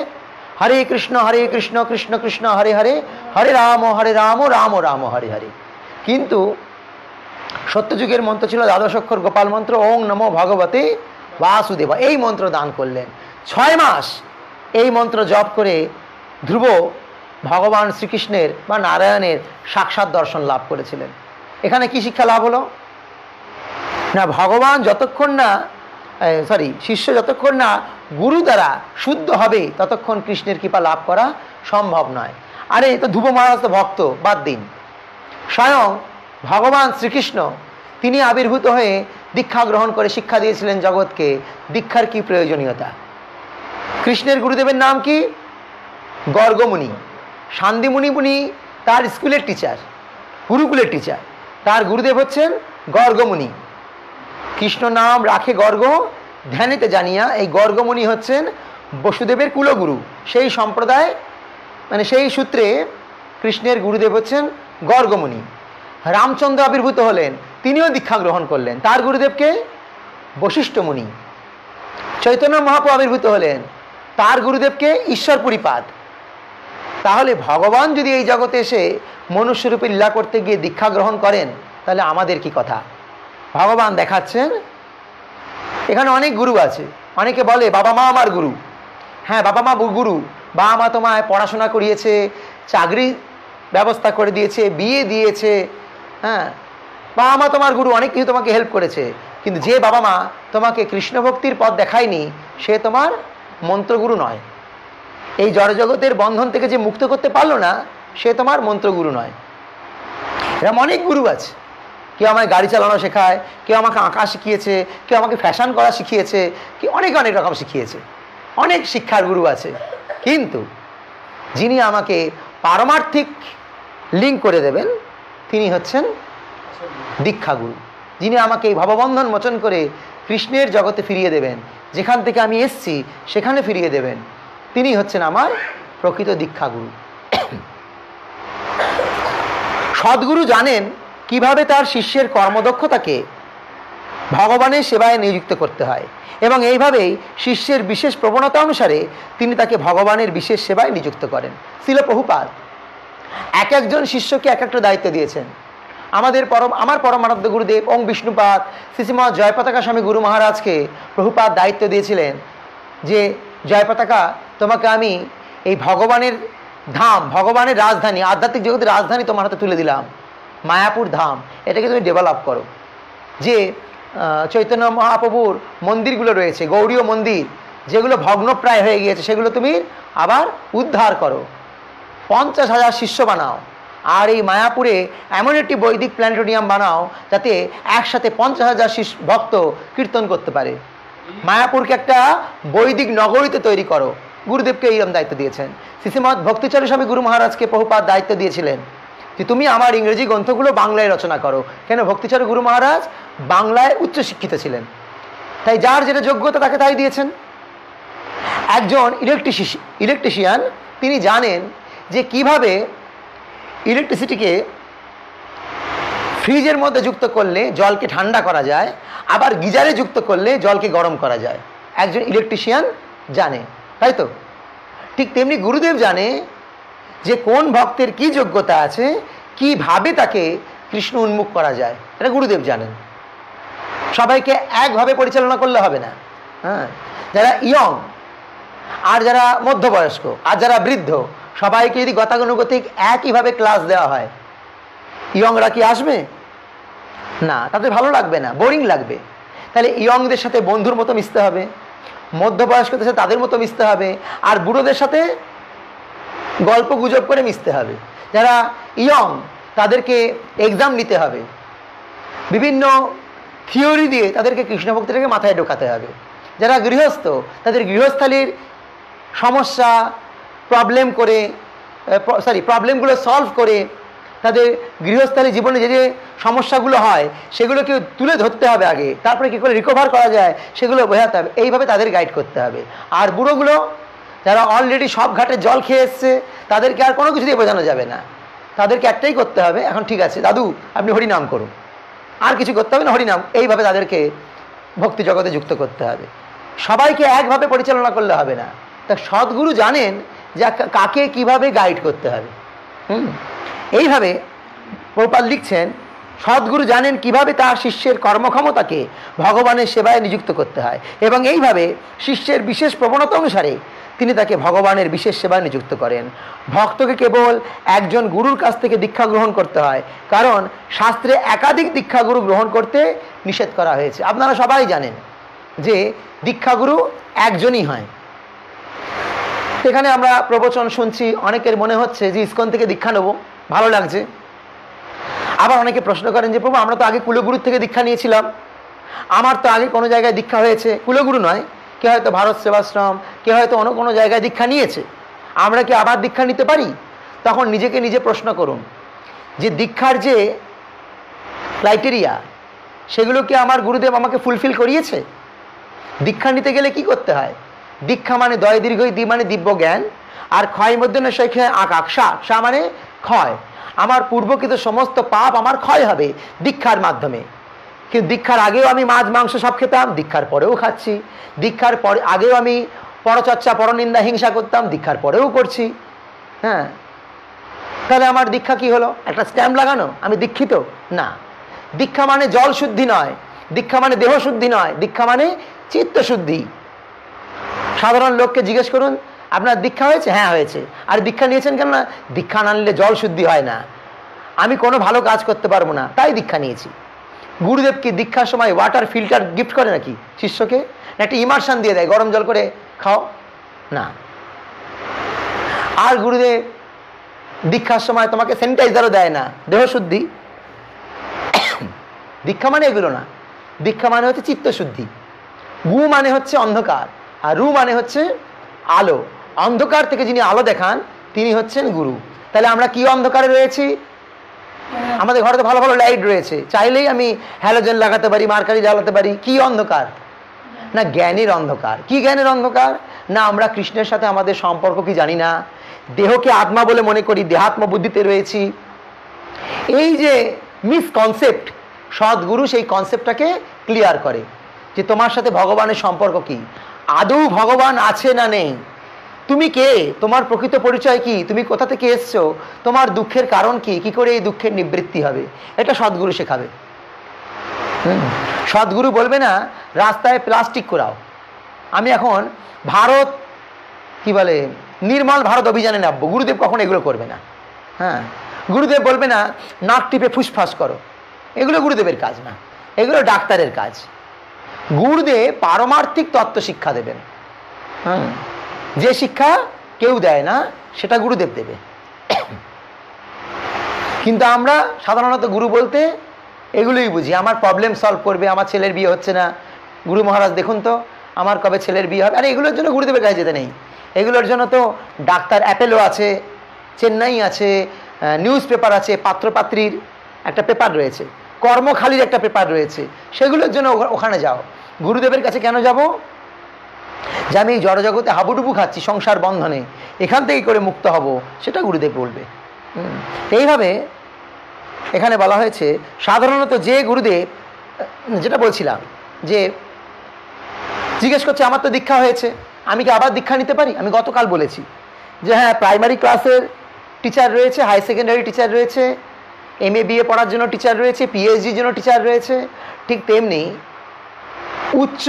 হরে কৃষ্ণ কৃষ্ণ কৃষ্ণ হরে হরে, হরে রাম রাম রাম হরে হরে। কিন্তু সত্যযুগের মন্ত্র ছিল দ্বাদশ অক্ষর গোপাল মন্ত্র, ওং নমো ভগবতে বাসুদেবা। এই মন্ত্র দান করলেন। 6 মাস এই মন্ত্র জপ করে ধ্রুব ভগবান শ্রীকৃষ্ণের বা নারায়ণের সাক্ষাৎ দর্শন লাভ করেছিলেন। এখানে কি শিক্ষা লাভ হলো? না, ভগবান যতক্ষণ না শিষ্য যতক্ষণ না গুরু দ্বারা শুদ্ধ হবে ততক্ষণ কৃষ্ণের কৃপা লাভ করা সম্ভব নয়। আরে তো ধ্রুব মহারাজ তো ভক্ত, বাদ দিন। স্বয়ং ভগবান শ্রীকৃষ্ণ তিনি আবির্ভূত হয়ে দীক্ষা গ্রহণ করে শিক্ষা দিয়েছিলেন জগৎকে দীক্ষার কি প্রয়োজনীয়তা। কৃষ্ণের গুরুদেবের নাম কি? গর্গমুনি। শান্তিমুনি মুনি তার স্কুলের টিচার, গুরুকুলের টিচার। তার গুরুদেব হচ্ছেন গর্গমুনি। কৃষ্ণ নাম রাখে গর্গ, ধ্যানেতে জানিয়া। এই গর্গমুনি হচ্ছেন বসুদেবের কুলগুরু। সেই সম্প্রদায় সেই সূত্রে কৃষ্ণের গুরুদেব হচ্ছেন গর্গমুনি। রামচন্দ্র আবির্ভূত হলেন, তিনিও দীক্ষা গ্রহণ করলেন। তার গুরুদেবকে বশিষ্ঠ মুনি। চৈতন্য মহাপ্রভু আবির্ভূত হলেন, তার গুরুদেবকে ঈশ্বরপুরীপাদ। তাহলে ভগবান যদি এই জগতে এসে মনুষ্যরূপে লীলা করতে গিয়ে দীক্ষা গ্রহণ করেন, তাহলে আমাদের কি কথা? ভগবান দেখাচ্ছেন এখানে অনেক গুরু আছে। অনেকে বলে বাবা মা আমার গুরু। হ্যাঁ, বাবা মা গুরু। বাবা মা তোমায় পড়াশোনা করিয়েছে, চাকরি ব্যবস্থা করে দিয়েছে, বিয়ে দিয়েছে। হ্যাঁ, বাবা মা তোমার গুরু, অনেক কিছু তোমাকে হেল্প করেছে। কিন্তু যে বাবা মা তোমাকে কৃষ্ণ ভক্তির পথ দেখায়নি, সে তোমার মন্ত্রগুরু নয়। এই জড়জগতের বন্ধন থেকে যে মুক্ত করতে পারলো না, সে তোমার মন্ত্রগুরু নয়। এরকম অনেক গুরু আছে। কেউ আমায় গাড়ি চালানো শেখায়, কেউ আমাকে আঁকা শিখিয়েছে, কেউ আমাকে ফ্যাশন করা শিখিয়েছে, কেউ অনেক রকম শিখিয়েছে। অনেক শিক্ষার গুরু আছে। কিন্তু যিনি আমাকে পারমার্থিক লিঙ্ক করে দেবেন, তিনি হচ্ছেন দীক্ষাগুরু। যিনি আমাকে এই ভববন্ধন মোচন করে কৃষ্ণের জগতে ফিরিয়ে দেবেন, যেখান থেকে আমি এসছি সেখানে ফিরিয়ে দেবেন, তিনি হচ্ছেন আমার প্রকৃত দীক্ষাগুরু। সদ্গুরু জানেন কিভাবে তার শিষ্যের কর্মদক্ষতাকে ভগবানের সেবায় নিযুক্ত করতে হয়, এবং এইভাবেই শিষ্যের বিশেষ প্রবণতা অনুসারে তিনি তাকে ভগবানের বিশেষ সেবায় নিযুক্ত করেন। শ্রীল প্রভুপাদ এক একজন শিষ্যকে এক একটা দায়িত্ব দিয়েছেন। আমার পরমারাধ্য গুরুদেব ওং বিষ্ণুপাদ শ্রীশ্রীমৎ জয়পতাকা স্বামী গুরু মহারাজকে প্রভুপাদ দায়িত্ব দিয়েছিলেন যে জয়পতাকা, তোমাকে আমি এই ভগবানের ধাম, ভগবানের রাজধানী, আধ্যাত্মিক জগতের রাজধানী তোমার হাতে তুলে দিলাম, মায়াপুর ধাম। এটাকে তুমি ডেভেলপ করো। যে চৈতন্য মহাপ্রভুর মন্দিরগুলো রয়েছে, গৌড়ীয় মন্দির যেগুলো ভগ্নপ্রায় হয়ে গিয়েছে, সেগুলো তুমি আবার উদ্ধার করো। 50,000 শিষ্য বানাও। আর এই মায়াপুরে এমন একটি বৈদিক প্ল্যানেটোরিয়াম বানাও যাতে একসাথে 50,000 ভক্ত কীর্তন করতে পারে। মায়াপুরকে একটা বৈদিক নগরীতে তৈরি করো। গুরুদেবকে এইরকম দায়িত্ব দিয়েছেন। শ্রীশ্রীমৎ ভক্তিচরণ স্বামী গুরু মহারাজকে প্রভুপাদ দায়িত্ব দিয়েছিলেন যে তুমি আমার ইংরেজি গ্রন্থগুলো বাংলায় রচনা করো। কেন? ভক্তিচরণ গুরু মহারাজ বাংলায় উচ্চশিক্ষিত ছিলেন, তাই যার যেটা যোগ্যতা তাকে তাই দিয়েছেন। একজন ইলেকট্রিশিয়ান তিনি জানেন যে কিভাবে ইলেকট্রিসিটিকে ফ্রিজের মধ্যে যুক্ত করলে জলকে ঠান্ডা করা যায়, আবার গিজারে যুক্ত করলে জলকে গরম করা যায়। একজন ইলেকট্রিশিয়ান জানে, তাই তো? ঠিক তেমনি গুরুদেব জানে যে কোন ভক্তের কি যোগ্যতা আছে, কিভাবে তাকে কৃষ্ণ উন্মুখ করা যায়, এটা গুরুদেব জানেন। সবাইকে একভাবে পরিচালনা করলে হবে না। হ্যাঁ, যারা ইয়ং আর যারা মধ্যবয়স্ক আর যারা বৃদ্ধ, সবাইকে যদি গতানুগতিক একইভাবে ক্লাস দেওয়া হয়, ইয়ংরা কি আসবে? না, তাদের ভালো লাগবে না, বোরিং লাগবে। তাহলে ইয়ংদের সাথে বন্ধুর মতো মিশতে হবে, মধ্যবয়স্কদের সাথে তাদের মতো মিশতে হবে, আর বুড়োদের সাথে গল্প গুজব করে মিশতে হবে। যারা ইয়ং তাদেরকে এক্সাম নিতে হবে, বিভিন্ন থিওরি দিয়ে তাদেরকে কৃষ্ণ ভক্তিটাকে মাথায় ঢোকাতে হবে। যারা গৃহস্থ তাদের গৃহস্থালির সমস্যা প্রবলেমগুলো সলভ করে তাদের গৃহস্থালী জীবনে যে যে সমস্যাগুলো হয় সেগুলোকে তুলে ধরতে হবে আগে, তারপরে কী করে রিকভার করা যায় সেগুলো বোঝাতে হবে। এইভাবে তাদের গাইড করতে হবে। আর বুড়োগুলো যারা অলরেডি সব ঘাটে জল খেয়ে এসছে, তাদেরকে আর কোনো কিছু দিয়ে বোঝানো যাবে না। তাদেরকে একটাই করতে হবে, এখন ঠিক আছে দাদু আপনি হরিনাম করুন, আর কিছু করতে হবে না, হরিনাম। এইভাবে তাদেরকে ভক্তি জগতে যুক্ত করতে হবে। সবাইকে একভাবে পরিচালনা করলে হবে না। তা সদ্গুরু জানেন যে কাকে কিভাবে গাইড করতে হবে। এইভাবে প্রভুপাদ লিখছেন, সদ্গুরু জানেন কিভাবে তার শিষ্যের কর্মক্ষমতাকে ভগবানের সেবায় নিযুক্ত করতে হয়, এবং এইভাবে শিষ্যের বিশেষ প্রবণতা অনুসারে তিনি তাকে ভগবানের বিশেষ সেবায় নিযুক্ত করেন। ভক্তকে কেবল একজন গুরুর কাছ থেকে দীক্ষা গ্রহণ করতে হয়, কারণ শাস্ত্রে একাধিক দীক্ষাগুরু গ্রহণ করতে নিষেধ করা হয়েছে। আপনারা সবাই জানেন যে দীক্ষাগুরু একজনই হয়। এখানে আমরা প্রবচন শুনছি, অনেকের মনে হচ্ছে যে ইসকন থেকে দীক্ষা নেব, ভালো লাগছে। আবার অনেকে প্রশ্ন করেন যে প্রভু, আমরা তো আগে কুলগুরুর থেকে দীক্ষা নিয়েছিলাম, আমার তো আগে কোনো জায়গায় দীক্ষা হয়েছে, কুলগুরু নয়, কে হয়তো ভারত সেবাশ্রম, কে হয়তো অন্য কোনো জায়গায় দীক্ষা নিয়েছে, আমরা কি আবার দীক্ষা নিতে পারি? তখন নিজেকে নিজে প্রশ্ন করুন যে দীক্ষার যে ক্রাইটেরিয়া, সেগুলো কি আমার গুরুদেব আমাকে ফুলফিল করিয়েছে? দীক্ষা নিতে গেলে কি করতে হয়? দীক্ষা মানে দয় দীর্ঘই, দি মানে দিব্য জ্ঞান, আর ক্ষয় মধ্যে শেখে আকাক্ষা, সা মানে ক্ষয়। আমার পূর্বকৃত সমস্ত পাপ আমার ক্ষয় হবে দীক্ষার মাধ্যমে। কিন্তু দীক্ষার আগেও আমি মাছ মাংস সব খেতাম, দীক্ষার পরেও খাচ্ছি। দীক্ষার পরে আগেও আমি পরচর্চা পরনিন্দা হিংসা করতাম, দীক্ষার পরেও করছি। হ্যাঁ, তাহলে আমার দীক্ষা কি হলো? একটা স্ট্যাম্প লাগানো, আমি দীক্ষিত? না। দীক্ষা মানে জল শুদ্ধি নয়, দীক্ষা মানে দেহ শুদ্ধি নয়, দীক্ষা মানে চিত্ত শুদ্ধি। সাধারণ লোককে জিজ্ঞেস করুন, আপনার দীক্ষা হয়েছে? হ্যাঁ হয়েছে। আর দীক্ষা নিয়েছেন কেন? না, দীক্ষা না নিলে জল শুদ্ধি হয় না, আমি কোনো ভালো কাজ করতে পারবো না, তাই দীক্ষা নিয়েছি। গুরুদেব কি দীক্ষার সময় ওয়াটার ফিল্টার গিফট করে নাকি শিষ্যকে? না একটা ইমার্শন দিয়ে দেয়, গরম জল করে খাও? না। আর গুরুদেব দীক্ষার সময় তোমাকে স্যানিটাইজারও দেয় না, দেহ শুদ্ধি। দীক্ষা মানে এগুলো না। দীক্ষা মানে হচ্ছে চিত্তশুদ্ধি। গু মানে হচ্ছে অন্ধকার, আর রু মানে হচ্ছে আলো। অন্ধকার থেকে যিনি আলো দেখান তিনি হচ্ছেন গুরু। তাহলে আমরা কি অন্ধকারে রয়েছি? আমাদের ঘরে তো ভালো ভালো লাইট রয়েছে, চাইলেই আমি হ্যালোজেন লাগাতে পারি, মার্কারি জ্বালাতে পারি। কি অন্ধকার? না, জ্ঞানের অন্ধকার। কি জ্ঞানের অন্ধকার? না, আমরা কৃষ্ণের সাথে আমাদের সম্পর্ক কি জানি না, দেহকে আত্মা বলে মনে করি, দেহাত্ম বুদ্ধিতে রয়েছি। এই যে মিসকনসেপ্ট, সদ্গুরু সেই কনসেপ্টটাকে ক্লিয়ার করে যে তোমার সাথে ভগবানের সম্পর্ক কি, আদৌ ভগবান আছে না নেই, তুমি কে, তোমার প্রকৃত পরিচয় কি, তুমি কোথা থেকে এসছো, তোমার দুঃখের কারণ কি, কি করে এই দুঃখের নিবৃত্তি হবে, এটা সদ্গুরু শেখাবে। সদ্গুরু বলবে না রাস্তায় প্লাস্টিক কোরাও। আমি এখন ভারত কি বলে নির্মল ভারত অভিযানে নামবো, গুরুদেব কখনো এগুলো করবে না। হ্যাঁ, গুরুদেব বলবে না নাক টিপে ফুসফাস করো, এগুলো গুরুদেবের কাজ না, এগুলো ডাক্তারের কাজ। গুরুদেব পারমার্থিক তত্ত্ব শিক্ষা দেবেন। হ্যাঁ, যে শিক্ষা কেউ দেয় না সেটা গুরুদেব দেবে। কিন্তু আমরা সাধারণত গুরু বলতে এগুলোই বুঝি, আমার প্রবলেম সলভ করবে, আমার ছেলের বিয়ে হচ্ছে না, গুরু মহারাজ দেখুন তো আমার কবে ছেলের বিয়ে হবে। আরে এগুলোর জন্য গুরুদেবের কাছে যেতে নেই, এগুলোর জন্য তো ডাক্তার অ্যাপেলো আছে, চেন্নাই আছে, নিউজ পেপার আছে, পাত্রপাত্রীর একটা পেপার রয়েছে, কর্মখালির একটা পেপার রয়েছে, সেগুলোর জন্য ওখানে যাও। গুরুদেবের কাছে কেন যাব? যে আমি এই জড়জগতে হাবুডুবু খাচ্ছি সংসার বন্ধনে, এখান থেকেই করে মুক্ত হব, সেটা গুরুদেব বলবে। এইভাবে এখানে বলা হয়েছে সাধারণত যে গুরুদেব, যেটা বলছিলাম যে জিজ্ঞেস করছে আমার তো দীক্ষা হয়েছে, আমি কি আবার দীক্ষা নিতে পারি? আমি গতকাল বলেছি যে হ্যাঁ, প্রাইমারি ক্লাসের টিচার রয়েছে, হাই সেকেন্ডারি টিচার রয়েছে, MA BA পড়ার জন্য টিচার রয়েছে, PhDর জন্য টিচার রয়েছে। ঠিক তেমনি উচ্চ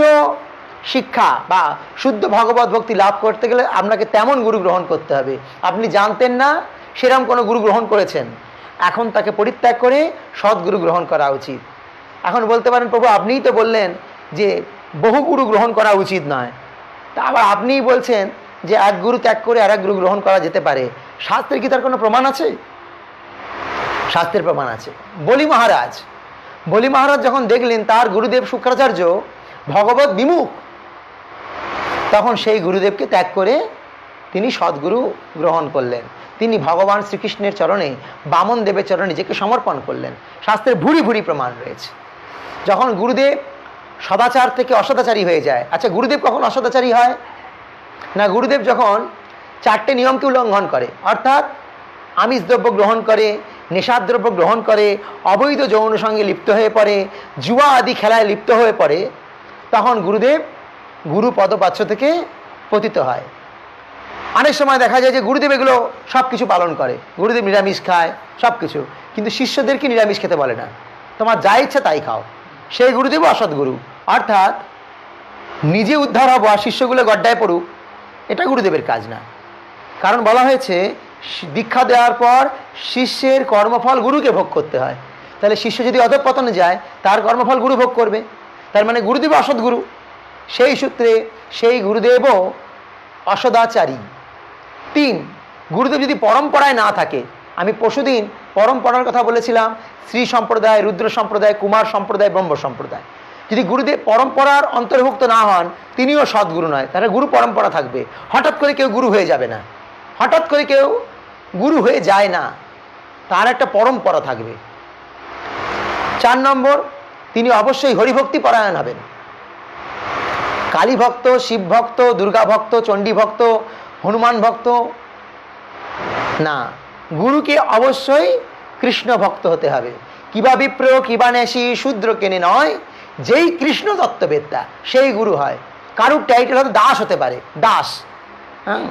শিক্ষা বা শুদ্ধ ভগবত ভক্তি লাভ করতে গেলে আপনাকে তেমন গুরু গ্রহণ করতে হবে। আপনি জানতেন না সেরকম কোনো গুরু গ্রহণ করেছেন, এখন তাকে পরিত্যাগ করে সদ্গুরু গ্রহণ করা উচিত। এখন বলতে পারেন প্রভু আপনিই তো বললেন যে বহু গুরু গ্রহণ করা উচিত নয়, তা আবার আপনিই বলছেন যে এক গুরু ত্যাগ করে আর এক গুরু গ্রহণ করা যেতে পারে। শাস্ত্রের কি তার কোনো প্রমাণ আছে? শাস্ত্রের প্রমাণ আছে। বলি মহারাজ যখন দেখলেন তার গুরুদেব শুক্রাচার্য ভগবত বিমুখ, তখন সেই গুরুদেবকে ত্যাগ করে তিনি সদ্গুরু গ্রহণ করলেন। তিনি ভগবান শ্রীকৃষ্ণের চরণে, বামন দেবের চরণে নিজেকে সমর্পণ করলেন। শাস্ত্রের ভুরি ভুরি প্রমাণ রয়েছে। যখন গুরুদেব সদাচার থেকে অসদাচারী হয়ে যায়, আচ্ছা গুরুদেব কখন অসদাচারী হয়? না, গুরুদেব যখন 4টে নিয়মকে উল্লঙ্ঘন করে, অর্থাৎ আমিষ দ্রব্য গ্রহণ করে, নেশাদ্রব্য গ্রহণ করে, অবৈধ যৌন সঙ্গে লিপ্ত হয়ে পড়ে, জুয়া আদি খেলায় লিপ্ত হয়ে পড়ে, তখন গুরুদেব গুরু পদপাচ্য থেকে পতিত হয়। অনেক সময় দেখা যায় যে গুরুদেব এগুলো সব কিছু পালন করে, গুরুদেব নিরামিষ খায় সব কিছু, কিন্তু শিষ্যদেরকে নিরামিষ খেতে বলে না, তোমার যা ইচ্ছা তাই খাও। সেই গুরুদেবও অসৎগুরু, অর্থাৎ নিজে উদ্ধার হবো আর শিষ্যগুলো গড্ডায় পড়ুক, এটা গুরুদেবের কাজ না। কারণ বলা হয়েছে দীক্ষা দেওয়ার পর শিষ্যের কর্মফল গুরুকে ভোগ করতে হয়। তাহলে শিষ্য যদি অধঃপতনে যায় তার কর্মফল গুরু ভোগ করবে, তার মানে গুরুদেব অসৎগুরু। সেই সূত্রে সেই গুরুদেবও অসদাচারী। 3, গুরুদেব যদি পরম্পরায় না থাকে, আমি পরশুদিন পরম্পরার কথা বলেছিলাম, শ্রী সম্প্রদায়, রুদ্র সম্প্রদায়, কুমার সম্প্রদায়, ব্রহ্ম সম্প্রদায়। যদি গুরুদেব পরম্পরার অন্তর্ভুক্ত না হন তিনিও সদ্গুরু নয়, তাহলে গুরু পরম্পরা থাকবে। হঠাৎ করে কেউ গুরু হয়ে যাবে না, হঠাৎ করে কেউ গুরু হয়ে যায় না, তার একটা পরম্পরা থাকবে। 4 নম্বর, তিনি অবশ্যই হরিভক্তি পরায়ণ হবেন। কালী ভক্ত, শিব ভক্ত, দুর্গা ভক্ত, চণ্ডী ভক্ত, হনুমান ভক্ত না, গুরুকে অবশ্যই কৃষ্ণ ভক্ত হতে হবে। কিবা বিপ্র কিবা নেশি শূদ্র কেনে নয়, যেই কৃষ্ণ তত্ত্ববেত্তা সেই গুরু হয়। কারুর টাইটেল হয়তো দাস হতে পারে, দাস, হ্যাঁ,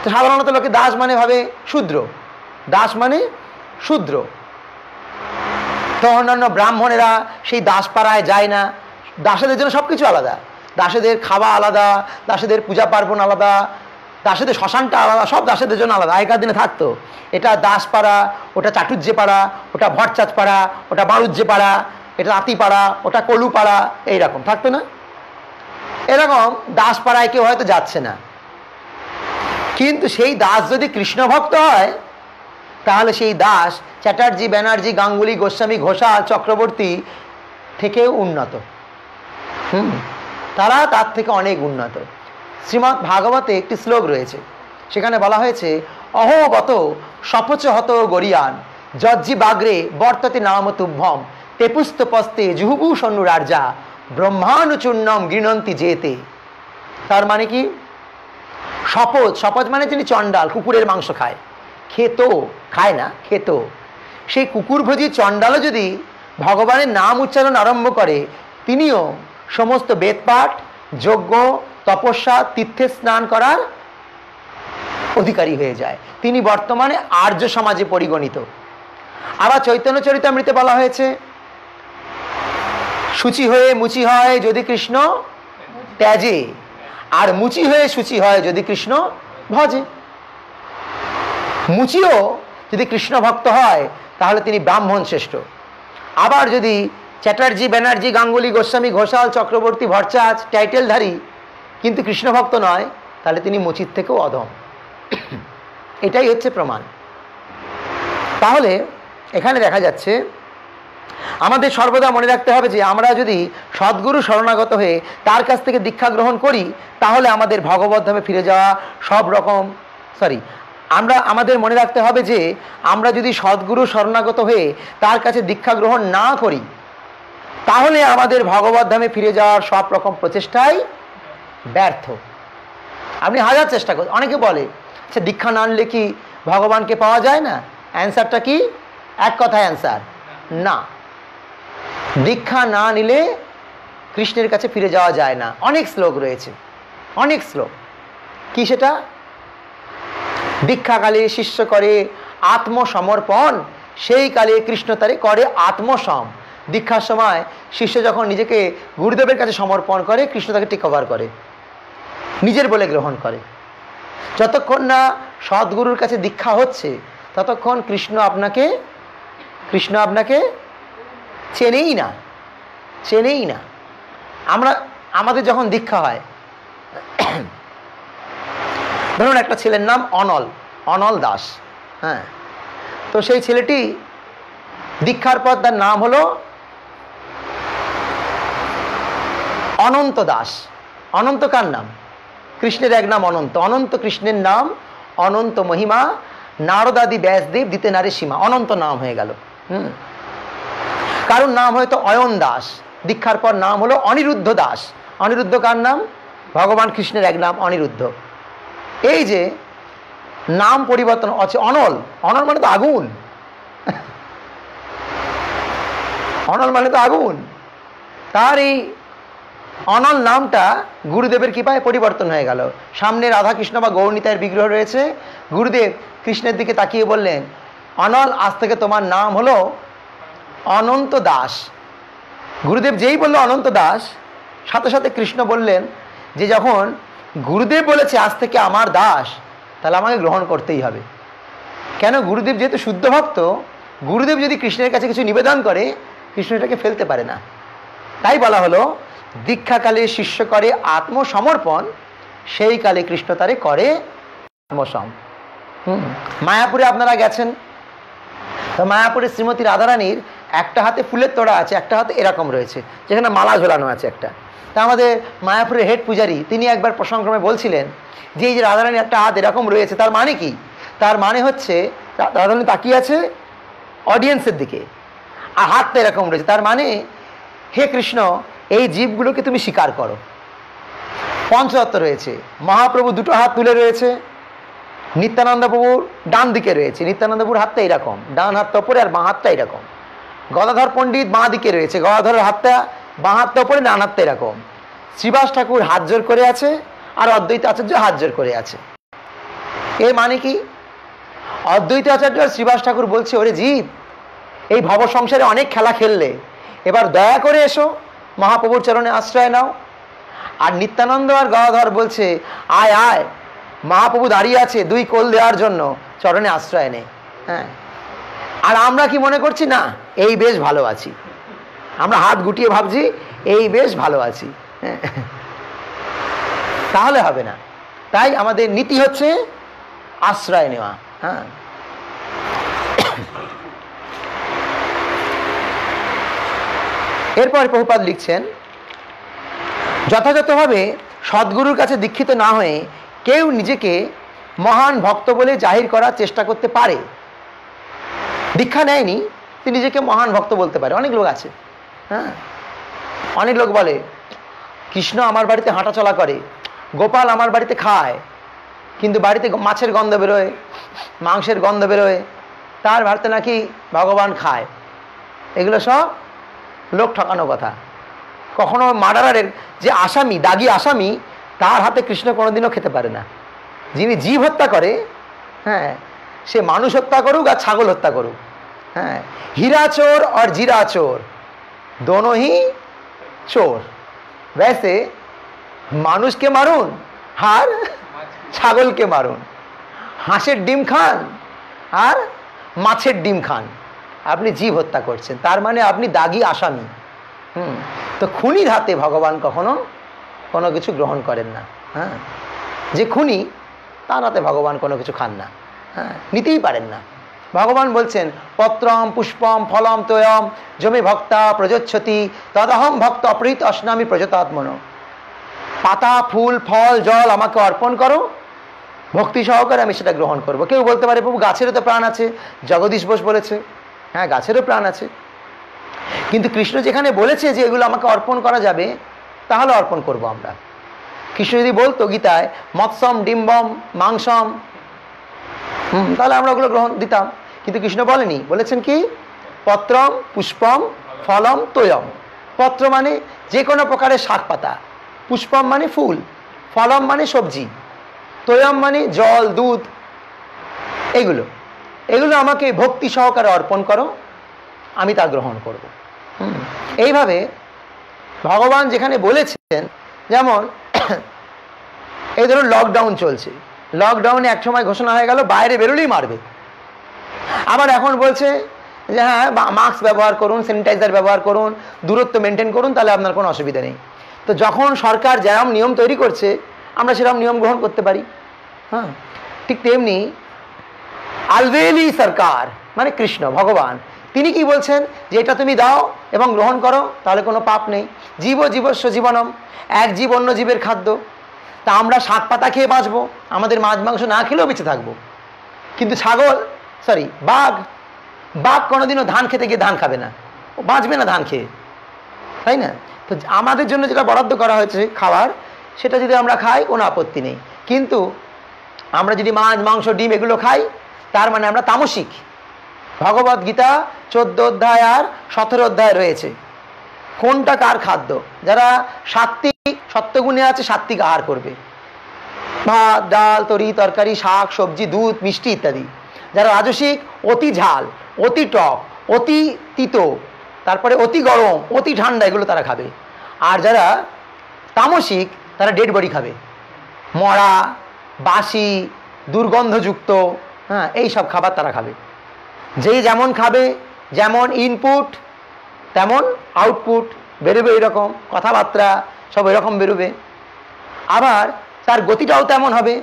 তো সাধারণত লোকে দাস মানে ভাবে শূদ্র, দাস মানে শূদ্র। তো অন্যান্য ব্রাহ্মণেরা সেই দাসপাড়ায় যায় না, দাসেদের জন্য সব কিছু আলাদা, দাসেদের খাওয়া আলাদা, দাসেদের পূজা পার্বণ আলাদা, দাসেদের শ্মশানটা আলাদা, সব দাসেদের জন্য আলাদা। আগেকার দিনে থাকতো এটা দাসপাড়া, ওটা চাটুর্যে পাড়া, ওটা ভট্টাচ পাড়া, ওটা বাড়ুজ্যে পাড়া, এটা রাতিপাড়া, ওটা কলুপাড়া, এইরকম থাকতো না? এরকম দাসপাড়ায় কেউ হয়তো যাচ্ছে না, কিন্তু সেই দাস যদি কৃষ্ণ ভক্ত হয় তাহলে সেই দাস চ্যাটার্জি, ব্যানার্জি, গাঙ্গুলি, গোস্বামী, ঘোষাল, চক্রবর্তী থেকেও উন্নত। তারা তার থেকে অনেক উন্নত। শ্রীমদ্ ভাগবতে একটি শ্লোক রয়েছে, সেখানে বলা হয়েছে অহোবত সপচ হত গরিয়ান যজ্জি বাগ্রে বর্ততে নাম তুভ্যম তেপুস্তপস্তে জুহুভূষণু রাজা ব্রহ্মানুচূর্ণম গৃণন্তি যেতে। তার মানে কি? শপথ, শপথ মানে তিনি চণ্ডাল, কুকুরের মাংস খায়, খেত, খায় না, খেত। সেই কুকুরভোজী চণ্ডালও যদি ভগবানের নাম উচ্চারণ আরম্ভ করে, তিনিও সমস্ত বেদপাঠ, যজ্ঞ, তপস্যা, তীর্থে স্নান করার অধিকারী হয়ে যায়। তিনি বর্তমানে আর্য সমাজে পরিগণিত। আবার চৈতন্য চরিতামৃতে বলা হয়েছে শুচি হয়ে মুচি হয় যদি কৃষ্ণ ত্যাজে, আর মুচি হয়ে শুচি হয় যদি কৃষ্ণ ভজে। মুচিও যদি কৃষ্ণ ভক্ত হয় তাহলে তিনি ব্রাহ্মণ শ্রেষ্ঠ। আবার যদি চ্যাটার্জি, ব্যানার্জি, গাঙ্গুলি, গোস্বামী, ঘোষাল, চক্রবর্তী, ভট্টাচ টাইটেলধারী কিন্তু কৃষ্ণ ভক্ত নয়, তাহলে তিনি মুচির থেকেও অধম। এটাই হচ্ছে প্রমাণ। তাহলে এখানে দেখা যাচ্ছে আমাদের সর্বদা মনে রাখতে হবে যে আমরা যদি সদ্গুরু শরণাগত হয়ে তার কাছ থেকে দীক্ষা গ্রহণ করি তাহলে আমাদের ভগবত ধামে ফিরে যাওয়া সব রকম আমাদের মনে রাখতে হবে যে আমরা যদি সদ্গুরু শরণাগত হয়ে তার কাছে দীক্ষা গ্রহণ না করি তাহলে আমাদের ভগবত ধামে ফিরে যাওয়ার সব রকম প্রচেষ্টাই ব্যর্থ। আপনি হাজার চেষ্টা করেন, অনেকে বলে আচ্ছা দীক্ষা না আনলে কি ভগবানকে পাওয়া যায় না? অ্যান্সারটা কি? এক কথায় অ্যান্সার না। দীক্ষা না নিলে কৃষ্ণের কাছে ফিরে যাওয়া যায় না। অনেক শ্লোক রয়েছে, অনেক শ্লোক। কি সেটা? দীক্ষাকালে শিষ্য করে আত্মসমর্পণ, সেই কালে কৃষ্ণ তারে করে আত্মসম। দীক্ষার সময় শিষ্য যখন নিজেকে গুরুদেবের কাছে সমর্পণ করে, কৃষ্ণ তাকে টেক ওভার করে, নিজের বলে গ্রহণ করে। যতক্ষণ না সদ্গুরুর কাছে দীক্ষা হচ্ছে ততক্ষণ কৃষ্ণ আপনাকে চেনেই না, চেনেই না। আমাদের যখন দীক্ষা হয়, ধরুন একটা ছেলের নাম অনল দাস, হ্যাঁ, তো সেই ছেলেটি দীক্ষার পর তার নাম হলো অনন্ত দাস। অনন্ত কার নাম? কৃষ্ণের এক নাম অনন্ত। অনন্ত কৃষ্ণের নাম, অনন্ত মহিমা, নারদাদি ব্যাসদেব দিতে নারে সীমা, অনন্ত নাম হয়ে গেল। কারণ নাম হয়তো অয়ন দাস, দীক্ষার পর নাম হলো অনিরুদ্ধ দাস। অনিরুদ্ধ কার নাম? ভগবান কৃষ্ণের এক নাম অনিরুদ্ধ। এই যে নাম পরিবর্তন আছে। অনল মানে তো আগুন, অনল মানে তো আগুন। তার এই অনল নামটা গুরুদেবের কৃপায় পরিবর্তন হয়ে গেল। সামনে রাধাকৃষ্ণ বা গৌরনীতায়ের বিগ্রহ রয়েছে। গুরুদেব কৃষ্ণের দিকে তাকিয়ে বললেন, অনল, আজ থেকে তোমার নাম হলো অনন্ত দাস। গুরুদেব যেই বলল অনন্ত দাস, সাথে সাথে কৃষ্ণ বললেন যে যখন গুরুদেব বলেছে আজ থেকে আমার দাস, তাহলে আমাকে গ্রহণ করতেই হবে। কেন? গুরুদেব যেহেতু শুদ্ধ ভক্ত, গুরুদেব যদি কৃষ্ণের কাছে কিছু নিবেদন করে, কৃষ্ণ এটাকে ফেলতে পারে না। তাই বলা হলো, দীক্ষাকালে শিষ্য করে আত্মসমর্পণ, সেই কালে কৃষ্ণ তারে করে আত্মসম। মায়াপুরে আপনারা গেছেন, তো মায়াপুরে শ্রীমতী রাধারানীর একটা হাতে ফুলের তোড়া আছে, একটা হাতে এরকম রয়েছে, যেখানে মালা ঝোলানো আছে একটা। তা আমাদের মায়াপুরের হেড পূজারী তিনি একবার প্রসঙ্গক্রমে বলছিলেন যে এই যে রাধারানীর একটা হাত এরকম রয়েছে, তার মানে কি? তার মানে হচ্ছে রাধারানী তাকিয়ে আছে অডিয়েন্সের দিকে, আর হাতটা এরকম রয়েছে, তার মানে হে কৃষ্ণ, এই জীবগুলোকে তুমি স্বীকার করো। পঞ্চতত্ত্ব রয়েছে, মহাপ্রভু দুটো হাত তুলে রয়েছে, নিত্যানন্দ প্রভুর ডান দিকে রয়েছে, নিত্যানন্দ প্রভুর হাতটা এরকম, ডান হাতটা ওপরে আর বাঁ হাতটা এরকম। গদাধর পণ্ডিত বাঁ দিকে রয়েছে, গদাধরের হাতটা বাঁ হাতটা ওপরে, ডান হাতটা এরকম। শ্রীবাস ঠাকুর হাত জোর করে আছে, আর অদ্বৈত আচার্য হাত জোর করে আছে। এর মানে কি? অদ্বৈত আচার্য আর শ্রীবাস ঠাকুর বলছে, ওরে জীব, এই ভব সংসারে অনেক খেলা খেললে, এবার দয়া করে এসো, মহাপ্রভুর চরণে আশ্রয় নাও। আর নিত্যানন্দ আর গদাধর বলছে, আয় আয়, মহাপ্রভু দাঁড়িয়ে আছে দুই কোল দেওয়ার জন্য, চরণে আশ্রয় নে। হ্যাঁ, আর আমরা কি মনে করছি? না, এই বেশ ভালো আছি, আমরা হাত গুটিয়ে ভাবছি এই বেশ ভালো আছি। হ্যাঁ, তাহলে হবে না। তাই আমাদের নীতি হচ্ছে আশ্রয় নেওয়া। হ্যাঁ, এরপর প্রভুপাদ লিখছেন, যথাযথভাবে সদ্গুরুর কাছে দীক্ষিত না হয়ে কেউ নিজেকে মহান ভক্ত বলে জাহির করার চেষ্টা করতে পারে। দীক্ষা নেয়নি, তিনি নিজেকে মহান ভক্ত বলতে পারে। অনেক লোক আছে। হ্যাঁ, অনেক লোক বলে কৃষ্ণ আমার বাড়িতে হাঁটাচলা করে, গোপাল আমার বাড়িতে খায়, কিন্তু বাড়িতে মাছের গন্ধ বেরোয়, মাংসের গন্ধ বেরোয়, তার বাড়িতে নাকি ভগবান খায়। এগুলো সব লোক ঠকানো কথা। কখনো মার্ডারের যে আসামি, দাগি আসামি, তার হাতে কৃষ্ণ কোনোদিনও খেতে পারে না। যিনি জীব হত্যা করে, হ্যাঁ, সে মানুষ হত্যা করুক আর ছাগল হত্যা করুক, হ্যাঁ, হীরা চোর আর জিরা চোর दोनों ही चोर। वैसे মানুষকে মারুন আর ছাগলকে মারুন, হাঁসের ডিম খান আর মাছের ডিম খান, আপনি জীব হত্যা করছেন, তার মানে আপনি দাগি আসামি। তো খুনির হাতে ভগবান কখনো কোনো কিছু গ্রহণ করেন না। হ্যাঁ, যে খুনি তার হাতে ভগবান কোনো কিছু খান না। হ্যাঁ, নিতেই পারেন না। ভগবান বলছেন, পত্রম পুষ্পম ফলম তোয়ম জমে ভক্তা প্রযোচ্ছতি তদহম ভক্ত অপৃত অশ্নামি প্রজতাত্মন। পাতা, ফুল, ফল, জল আমাকে অর্পণ করো, ভক্তি সহকারে আমি সেটা গ্রহণ করব। কেউ বলতে পারে, প্রভু গাছেরও তো প্রাণ আছে, জগদীশ বোস বলেছে। হ্যাঁ, গাছেরও প্রাণ আছে, কিন্তু কৃষ্ণ যেখানে বলেছে যে এগুলো আমাকে অর্পণ করা যাবে, তাহলে অর্পণ করব আমরা। কৃষ্ণ যদি বলতো গীতায় মৎস্যম ডিম্বম মাংসম, তাহলে আমরা ওগুলো গ্রহণ দিতাম, কিন্তু কৃষ্ণ বলেনি। বলেছেন কি? পত্রম পুষ্পম ফলম তোয়ম। পত্র মানে যে কোনো প্রকারের শাক পাতা, পুষ্পম মানে ফুল, ফলম মানে সবজি, তোয়ম মানে জল, দুধ, এগুলো এগুলো আমাকে ভক্তি সহকারে অর্পণ করো, আমি তা গ্রহণ করব। এইভাবে ভগবান যেখানে বলেছেন, যেমন এই ধরুন লকডাউন চলছে, লকডাউনে এক সময় ঘোষণা হয়ে গেল বাইরে বেরোলেই মারবে। আবার এখন বলছে যে হ্যাঁ, মাস্ক ব্যবহার করুন, স্যানিটাইজার ব্যবহার করুন, দূরত্ব মেনটেন করুন, তাহলে আপনার কোনো অসুবিধা নেই। তো যখন সরকার যেরকম নিয়ম তৈরি করছে, আমরা সেরকম নিয়ম গ্রহণ করতে পারি। হ্যাঁ, ঠিক তেমনি আলবেলি সরকার মানে কৃষ্ণ ভগবান, তিনি কি বলছেন যে এটা তুমি দাও এবং গ্রহণ করো, তাহলে কোনো পাপ নেই। জীব জীবস্ব জীবনম, এক জীব অন্য জীবের খাদ্য। তা আমরা শাক পাতা খেয়ে বাঁচবো, আমাদের মাছ মাংস না খেলেও বেঁচে থাকবো, কিন্তু বাঘ কোনোদিনও ধান খেতে গিয়ে ধান খাবে না, ও বাঁচবে না ধান খেয়ে, তাই না? তো আমাদের জন্য যেটা বরাদ্দ করা হয়েছে খাবার, সেটা যদি আমরা খাই কোনো আপত্তি নেই, কিন্তু আমরা যদি মাছ মাংস ডিম এগুলো খাই, তার মানে আমরা তামসিক। ভগবদ্গীতা 14 অধ্যায় আর 17 অধ্যায় রয়েছে, কোনটা কার খাদ্য। যারা সাত্ত্বিক, সত্যগুণে আছে, সাত্ত্বিক আহার করবে, ভাত ডাল তরি তরকারি শাক সবজি দুধ মিষ্টি ইত্যাদি। যারা রাজসিক, অতি ঝাল, অতি টক, অতি তিতো, তারপরে অতি গরম, অতি ঠান্ডা, এগুলো তারা খাবে। আর যারা তামসিক, তারা ডেড বডি খাবে, মরা, বাসি, দুর্গন্ধযুক্ত, হ্যাঁ, এই সব খাবার তারা খাবে। যেই যেমন খাবে, যেমন ইনপুট তেমন আউটপুট বেরোবে, এরকম কথাবার্তা সব এরকম বেরোবে। আবার তার গতিটাও তেমন হবে।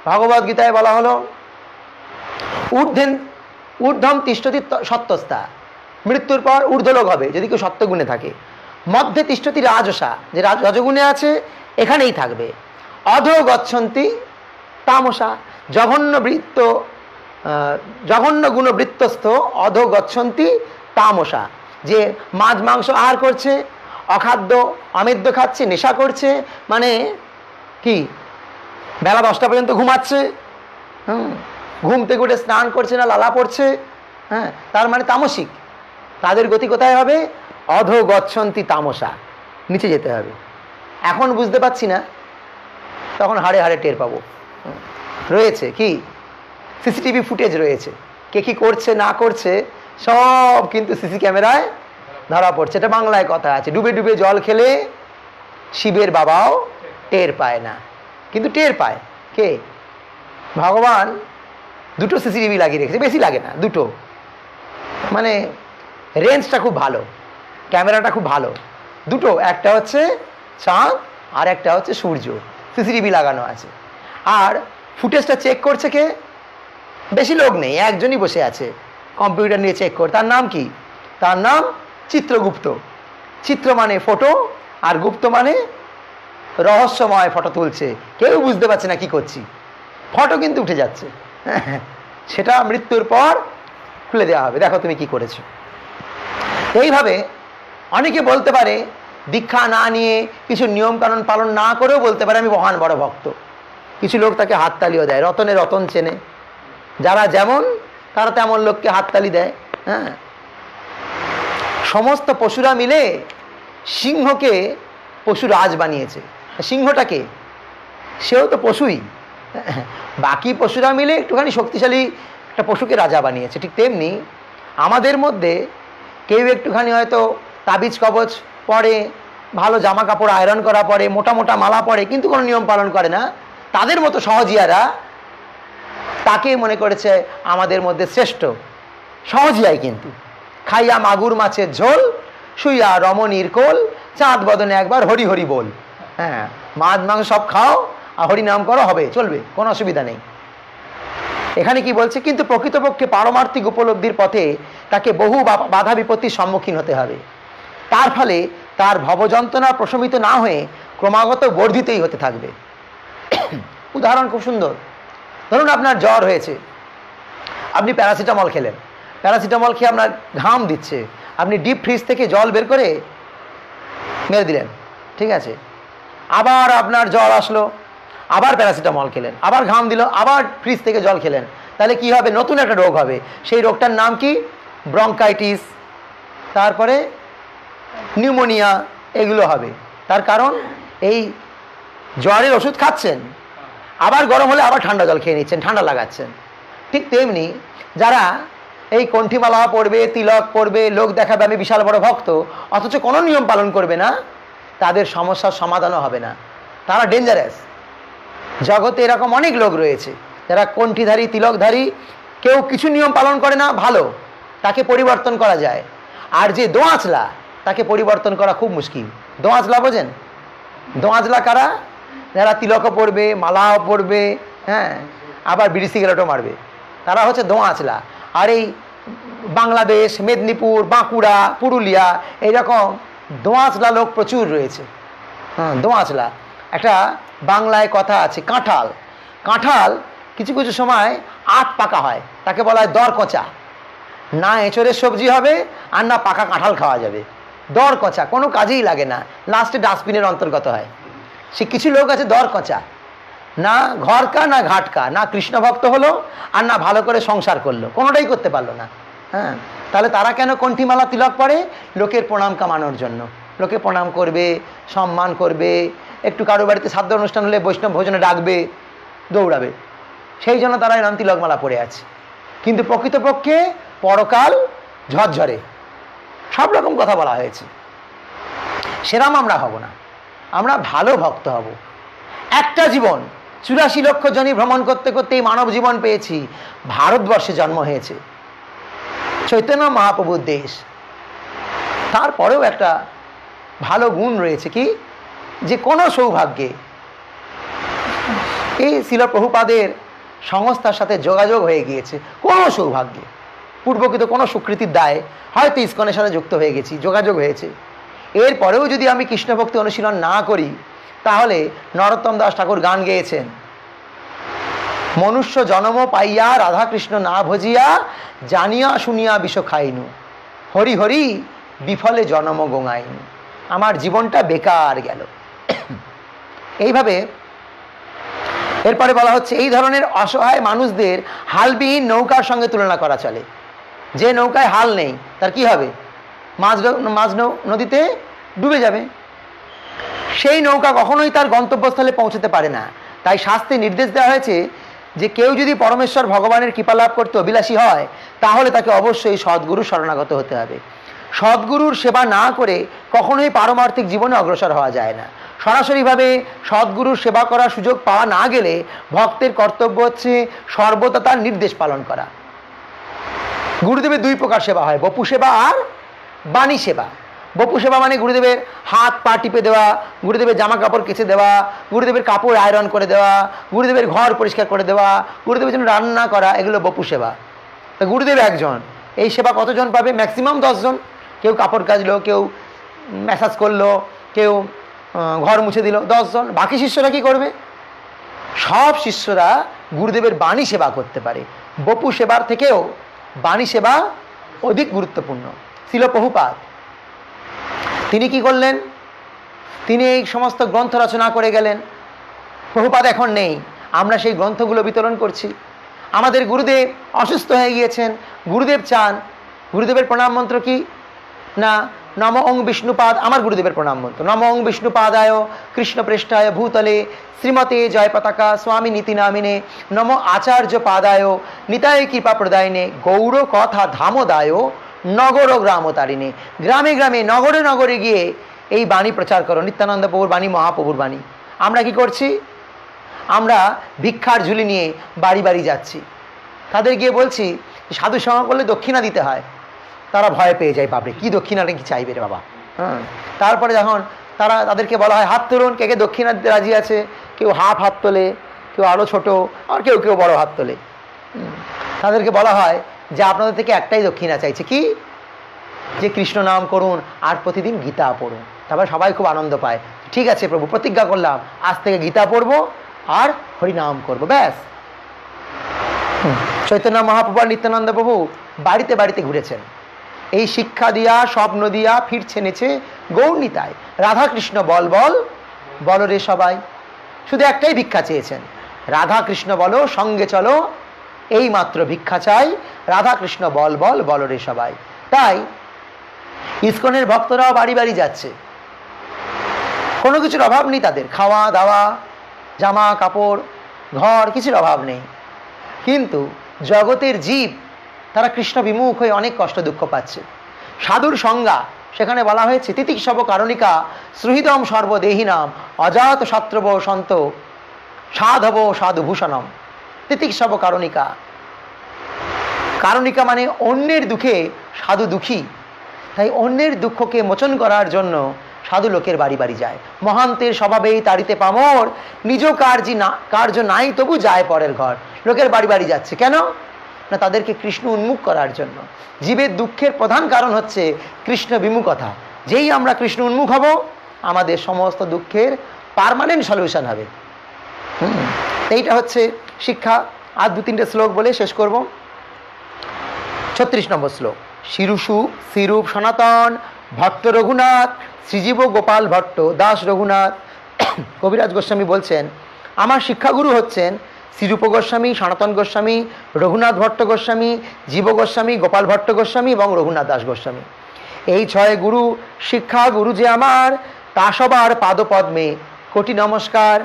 ভগবদ গীতায় বলা হলো ঊর্ধ্বম তিষ্ঠতি সত্যস্তা, মৃত্যুর পর ঊর্ধ্বলোক হবে যদি কেউ সত্যগুণে থাকে। মধ্যে তিষ্ঠতি রাজসা, যে রজগুণে আছে এখানেই থাকবে। অধো গচ্ছন্তি তামসা, জঘন্য গুণবৃত্তস্থ অধো গচ্ছন্তি তামসা, যে মাছ মাংস আহার করছে, অখাদ্য অমেদ্য খাচ্ছে, নেশা করছে, মানে কি বেলা 10টা পর্যন্ত ঘুমাচ্ছে, ঘুম থেকে উঠে স্নান করছে না, লালা পড়ছে, হ্যাঁ, তার মানে তামসিক। তাদের গতি কোথায় হবে? অধো গচ্ছন্তি তামসা, নিচে যেতে হবে। এখন বুঝতে পারছি না, তখন হাড়ে হাড়ে টের পাবো। রয়েছে কি সিসিটিভি ফুটেজ রয়েছে, কে কি করছে না করছে সব কিন্তু সিসি ক্যামেরায় ধরা পড়ছে। এটা বাংলায় কথা আছে, ডুবে ডুবে জল খেলে শিবের বাবাও টের পায় না, কিন্তু টের পায় কে? ভগবান দুটো সিসিটিভি লাগিয়ে রেখেছে, বেশি লাগে না, দুটো, মানে রেঞ্জটা খুব ভালো, ক্যামেরাটা খুব ভালো, দুটো, একটা হচ্ছে চাঁদ আর একটা হচ্ছে সূর্য, সিসিটিভি লাগানো আছে। আর ফুটেজটা চেক করছে কে? বেশি লোক নেই, একজনই বসে আছে কম্পিউটার নিয়ে চেক করে। তার নাম কি? তার নাম চিত্রগুপ্ত। চিত্র মানে ফটো, আর গুপ্ত মানে রহস্যময় ফটো তুলছে, কেউ বুঝতে পারছে না কি করছি, ফটো কিন্তু উঠে যাচ্ছে, সেটা মৃত্যুর পর খুলে দেওয়া হবে, দেখো তুমি কি করেছো। এইভাবে অনেকে বলতে পারে, দীক্ষা না নিয়ে কিছু নিয়মকানুন পালন না করেও বলতে পারে আমি মহান বড় ভক্ত। কিছু লোক তাকে হাততালিও দেয়, রতনে রতন চেনে, যারা যেমন তারা তেমন লোককে হাততালি দেয়। হ্যাঁ, সমস্ত পশুরা মিলে সিংহকে পশুরাজ বানিয়েছে। সিংহটাকে, সেও তো পশুই, বাকি পশুরা মিলে একটুখানি শক্তিশালী একটা পশুকে রাজা বানিয়েছে। ঠিক তেমনি আমাদের মধ্যে কেউ একটুখানি হয়তো তাবিজ কবচ পরে, ভালো জামা কাপড় আয়রন করা পরে, মোটা মোটা মালা পরে, কিন্তু কোনো নিয়ম পালন করে না, তাদের মতো সহজিয়ারা তাকে মনে করেছে আমাদের মধ্যে শ্রেষ্ঠ। সহজিয়াই কিন্তু খাইয়া মাগুর মাছের ঝোল, শুইয়া রমণীর কোল, চাঁদ বদনে একবার হরি হরি বল। হ্যাঁ, মাছ মাংস সব খাও আর হরি নাম করো, হবে, চলবে, কোনো অসুবিধা নেই। এখানে কি বলছে? কিন্তু প্রকৃতপক্ষে পারমার্থিক উপলব্ধির পথে তাকে বহু বাধা বিপত্তির সম্মুখীন হতে হবে। তার ফলে তার ভবযন্ত্রণা প্রশমিত না হয়ে ক্রমাগত বর্ধিতই হতে থাকবে। উদাহরণ খুব সুন্দর। ধরুন আপনার জ্বর হয়েছে, আপনি প্যারাসিটামল খেলেন, প্যারাসিটামল খেয়ে আপনার ঘাম দিচ্ছে, আপনি ডিপ ফ্রিজ থেকে জল বের করে মেরে দিলেন, ঠিক আছে, আবার আপনার জ্বর আসলো, আবার প্যারাসিটামল খেলেন, আবার ঘাম দিল, আবার ফ্রিজ থেকে জল খেলেন, তাহলে কি হবে? নতুন একটা রোগ হবে। সেই রোগটার নাম কি? ব্রঙ্কাইটিস, তারপরে নিউমোনিয়া, এগুলো হবে। তার কারণ এই জ্বরের ওষুধ খাচ্ছেন, আবার গরম হলে আবার ঠান্ডা জল খেয়ে নিচ্ছেন, ঠান্ডা লাগাচ্ছেন। ঠিক তেমনি যারা এই কণ্ঠিমালা পড়বে, তিলক পড়বে, লোক দেখাবে আমি বিশাল বড় ভক্ত, অথচ কোনো নিয়ম পালন করবে না, তাদের সমস্যার সমাধানও হবে না, তারা ডেঞ্জারাস। জগতে এরকম অনেক লোক রয়েছে যারা কণ্ঠিধারী, তিলকধারী, কেউ কিছু নিয়ম পালন করে না, ভালো, তাকে পরিবর্তন করা যায়। আর যে দোঁয়াচলা, তাকে পরিবর্তন করা খুব মুশকিল। দোঁয়াচলা বোঝেন? দোঁয়াচলা কারা? যারা তিলকও পড়বে, মালাও পড়বে, হ্যাঁ, আবার বিড়ি সিগারেটও মারবে, তারা হচ্ছে দোঁয়াচলা। আর এই বাংলাদেশ, মেদিনীপুর, বাঁকুড়া, পুরুলিয়া, এইরকম দোঁয়াচলা লোক প্রচুর রয়েছে। হ্যাঁ, দোঁয়াচলা। একটা বাংলায় কথা আছে, কাঁঠাল, কাঁঠাল কিছু কিছু সময় আট পাকা হয়, তাকে বলা হয় দরকচা। না এঁচড়ের সবজি হবে আর না পাকা কাঁঠাল খাওয়া যাবে, দরকচা, কোনো কাজেই লাগে না, লাস্টে ডাস্টবিনের অন্তর্গত হয়। সে কিছু লোক আছে দরকচা, না ঘরকা না ঘাটকা, না কৃষ্ণ ভক্ত হলো আর না ভালো করে সংসার করলো, কোনোটাই করতে পারলো না। হ্যাঁ, তাহলে তারা কেন কণ্ঠিমালা তিলক পড়ে? লোকের প্রণাম কামানোর জন্য। লোকে প্রণাম করবে, সম্মান করবে, একটু কারো বাড়িতে শ্রাদ্ধ অনুষ্ঠান হলে বৈষ্ণব ভোজনে ডাকবে, দৌড়াবে। সেই জন্য তারা এরম তিলকমালা পড়ে আছে। কিন্তু প্রকৃতপক্ষে পরকাল ঝরঝরে, সব রকম কথা বলা হয়েছে। সেরাম আমরা হব না, আমরা ভালো ভক্ত হব। একটা জীবন, 84 লক্ষ জনই ভ্রমণ করতে করতে এই মানব জীবন পেয়েছি। ভারতবর্ষে জন্ম হয়েছে, চৈতন্য মহাপ্রভুর দেশ। তারপরেও একটা ভালো গুণ রয়েছে কি, যে কোনো সৌভাগ্যে এই শিল প্রভুপাদের সংস্থার সাথে যোগাযোগ হয়ে গিয়েছে, কোনো সৌভাগ্যে, পূর্বকৃত কোনো স্বীকৃতির দায়ে হয়তো ইস্কনের সাথে যুক্ত হয়ে গেছি, যোগাযোগ হয়েছে। এরপরেও যদি আমি কৃষ্ণভক্তি অনুশীলন না করি, তাহলে নরোত্তম দাস ঠাকুর গান গেয়েছেন, মনুষ্য জনম পাইয়া রাধাকৃষ্ণ না ভজিয়া, জানিয়া শুনিয়া বিষ খাইনু, হরি হরি বিফলে জনম গোঙাইনু। আমার জীবনটা বেকার গেল। এইভাবে এরপরে বলা হচ্ছে, এই ধরনের অসহায় মানুষদের হালবিহীন নৌকার সঙ্গে তুলনা করা চলে। যে নৌকায় হাল নেই তার কি হবে? মাঝ নদীতে ডুবে যাবে। সেই নৌকা কখনোই তার গন্তব্যস্থলে পৌঁছতে পারে না। তাই শাস্ত্রে নির্দেশ দেওয়া হয়েছে যে কেউ যদি পরমেশ্বর ভগবানের কৃপা লাভ করতে অভিলাষী হয়, তাহলে তাকে অবশ্যই সদ্গুরু শরণাগত হতে হবে। সদ্গুরুর সেবা না করে কখনোই পারমার্থিক জীবনে অগ্রসর হওয়া যায় না। সরাসরিভাবে সদ্গুরুর সেবা করার সুযোগ পাওয়া না গেলে ভক্তের কর্তব্য হচ্ছে সর্বদা তার নির্দেশ পালন করা। গুরুদেবের দুই প্রকার সেবা হয়, বপু সেবা আর বাণী সেবা। বপু সেবা মানে গুরুদেবের হাত পা টিপে দেওয়া, গুরুদেবের জামা কাপড় কেচে দেওয়া, গুরুদেবের কাপড় আয়রন করে দেওয়া, গুরুদেবের ঘর পরিষ্কার করে দেওয়া, গুরুদেবের জন্য রান্না করা, এগুলো বপু সেবা। তা গুরুদেব একজন, এই সেবা কতজন পাবে? ম্যাক্সিমাম 10 জন। কেউ কাপড় কাচলো, কেউ ম্যাসাজ করলো, কেউ ঘর মুছে দিল, 10 জন। বাকি শিষ্যরা কি করবে? সব শিষ্যরা গুরুদেবের বাণী সেবা করতে পারে। বপু সেবার থেকেও বাণী সেবা অধিক গুরুত্বপূর্ণ। শিল প্রভুপাদ তিনি কি করলেন? তিনি এই সমস্ত গ্রন্থ রচনা করে গেলেন। প্রভুপাদ এখন নেই, আমরা সেই গ্রন্থগুলো বিতরণ করছি। আমাদের গুরুদেব অসুস্থ হয়ে গিয়েছেন, গুরুদেব চান, গুরুদেবের প্রণাম মন্ত্র কি না, নম ওং বিষ্ণুপাদ, আমার গুরুদেবের প্রণাম মন্ত্র, নম ওং বিষ্ণুপাদায় কৃষ্ণপ্রেষ্ঠায় ভূতলে শ্রীমতে জয় পতাকা স্বামী নীতি নামিনে, নম আচার্য পাদায় নিতায় কৃপা প্রদায়নে, গৌর কথা ধামদায় নগর গ্রাম তারিণে। গ্রামে গ্রামে নগরে নগরে গিয়ে এই বাণী প্রচার করো, নিত্যানন্দ প্রভুর বাণী, মহাপ্রভুর বাণী। আমরা কি করছি? আমরা ভিক্ষার ঝুলি নিয়ে বাড়ি বাড়ি যাচ্ছি, তাদের গিয়ে বলছি সাধু সঙ্গ করলে দক্ষিণা দিতে হয়। তারা ভয় পেয়ে যায়, বাপরে কি দক্ষিণাটা কি চাইবে রে বাবা। তারপরে যখন তাদেরকে বলা হয় হাত তুলুন, কে কে দক্ষিণা দিতে রাজি আছে, কেউ হাত তোলে, কেউ আরও ছোট, আর কেউ কেউ বড় হাত তোলে। তাদেরকে বলা হয় যে আপনাদের থেকে একটাই দক্ষিণা চাইছে, কি? যে কৃষ্ণ নাম করুন আর প্রতিদিন গীতা পড়ুন। তারপরে সবাই খুব আনন্দ পায়। ঠিক আছে প্রভু, প্রতিজ্ঞা করলাম আজ থেকে গীতা পড়বো আর হরিনাম করবো, ব্যাস। চৈতন্য মহাপ্রভু আর নিত্যানন্দ প্রভু বাড়িতে বাড়িতে ঘুরেছেন, এই শিক্ষা দিয়া স্বপ্ন দিয়া ফিরছে নেছে গৌরনীতায়। রাধাকৃষ্ণ বল বল বল রে সবাই, শুধু একটাই ভিক্ষা চেয়েছেন, রাধা কৃষ্ণ বলো সঙ্গে চলো, এই মাত্র ভিক্ষা চাই, রাধা কৃষ্ণ বল বল বল রে সবাই। তাই ইস্কনের ভক্তরাও বাড়ি বাড়ি যাচ্ছে, কোনো কিছুর অভাব নেই তাদের, খাওয়া দাওয়া জামা কাপড় ঘর কিছুর অভাব নেই। কিন্তু জগতের জীব তারা কৃষ্ণ বিমুখ হয়ে অনেক কষ্ট দুঃখ পাচ্ছে। সাধুর সংজ্ঞা সেখানে বলা হয়েছে, তিতিক্ষব কারণিকা সুহৃদম সর্বদেহিনাম অজাত শত্রব সন্ত সাধব সাধুভূষণম। তিতিক্ষব কারণিকা, কারণিকা মানে অন্যের দুঃখে সাধু দুঃখী, তাই অন্যের দুঃখকে মোচন করার জন্য সাধু লোকের বাড়ি বাড়ি যায়। মহান্তের স্বভাবেই তাড়িতে পামর, নিজ কার্য নাই তবু যায় পরের ঘর। লোকের বাড়ি বাড়ি যাচ্ছে কেন না, তাদেরকে কৃষ্ণ উন্মুখ করার জন্য। জীবের দুঃখের প্রধান কারণ হচ্ছে কৃষ্ণ বিমুখতা। যেই আমরা কৃষ্ণ উন্মুখ হব, আমাদের সমস্ত দুঃখের পার্মানেন্ট সলিউশন হবে। এইটা হচ্ছে শিক্ষা। আর 2-3টে শ্লোক বলে শেষ করব। 36 নম্বর শ্লোক। শিরুষু শ্রীরূপ সনাতন ভট্ট রঘুনাথ শ্রীজীব গোপাল ভট্ট দাস রঘুনাথ। কবিরাজ গোস্বামী বলছেন, আমার শিক্ষাগুরু হচ্ছেন শ্রীরূপ গোস্বামী, সনাতন গোস্বামী, রঘুনাথ ভট্ট গোস্বামী, জীব গোস্বামী, গোপাল ভট্ট গোস্বামী এবং রঘুনাথ দাস গোস্বামী। এই 6 গুরু শিক্ষা গুরু যে আমার, তা সবার পাদপদ্মে কোটি নমস্কার।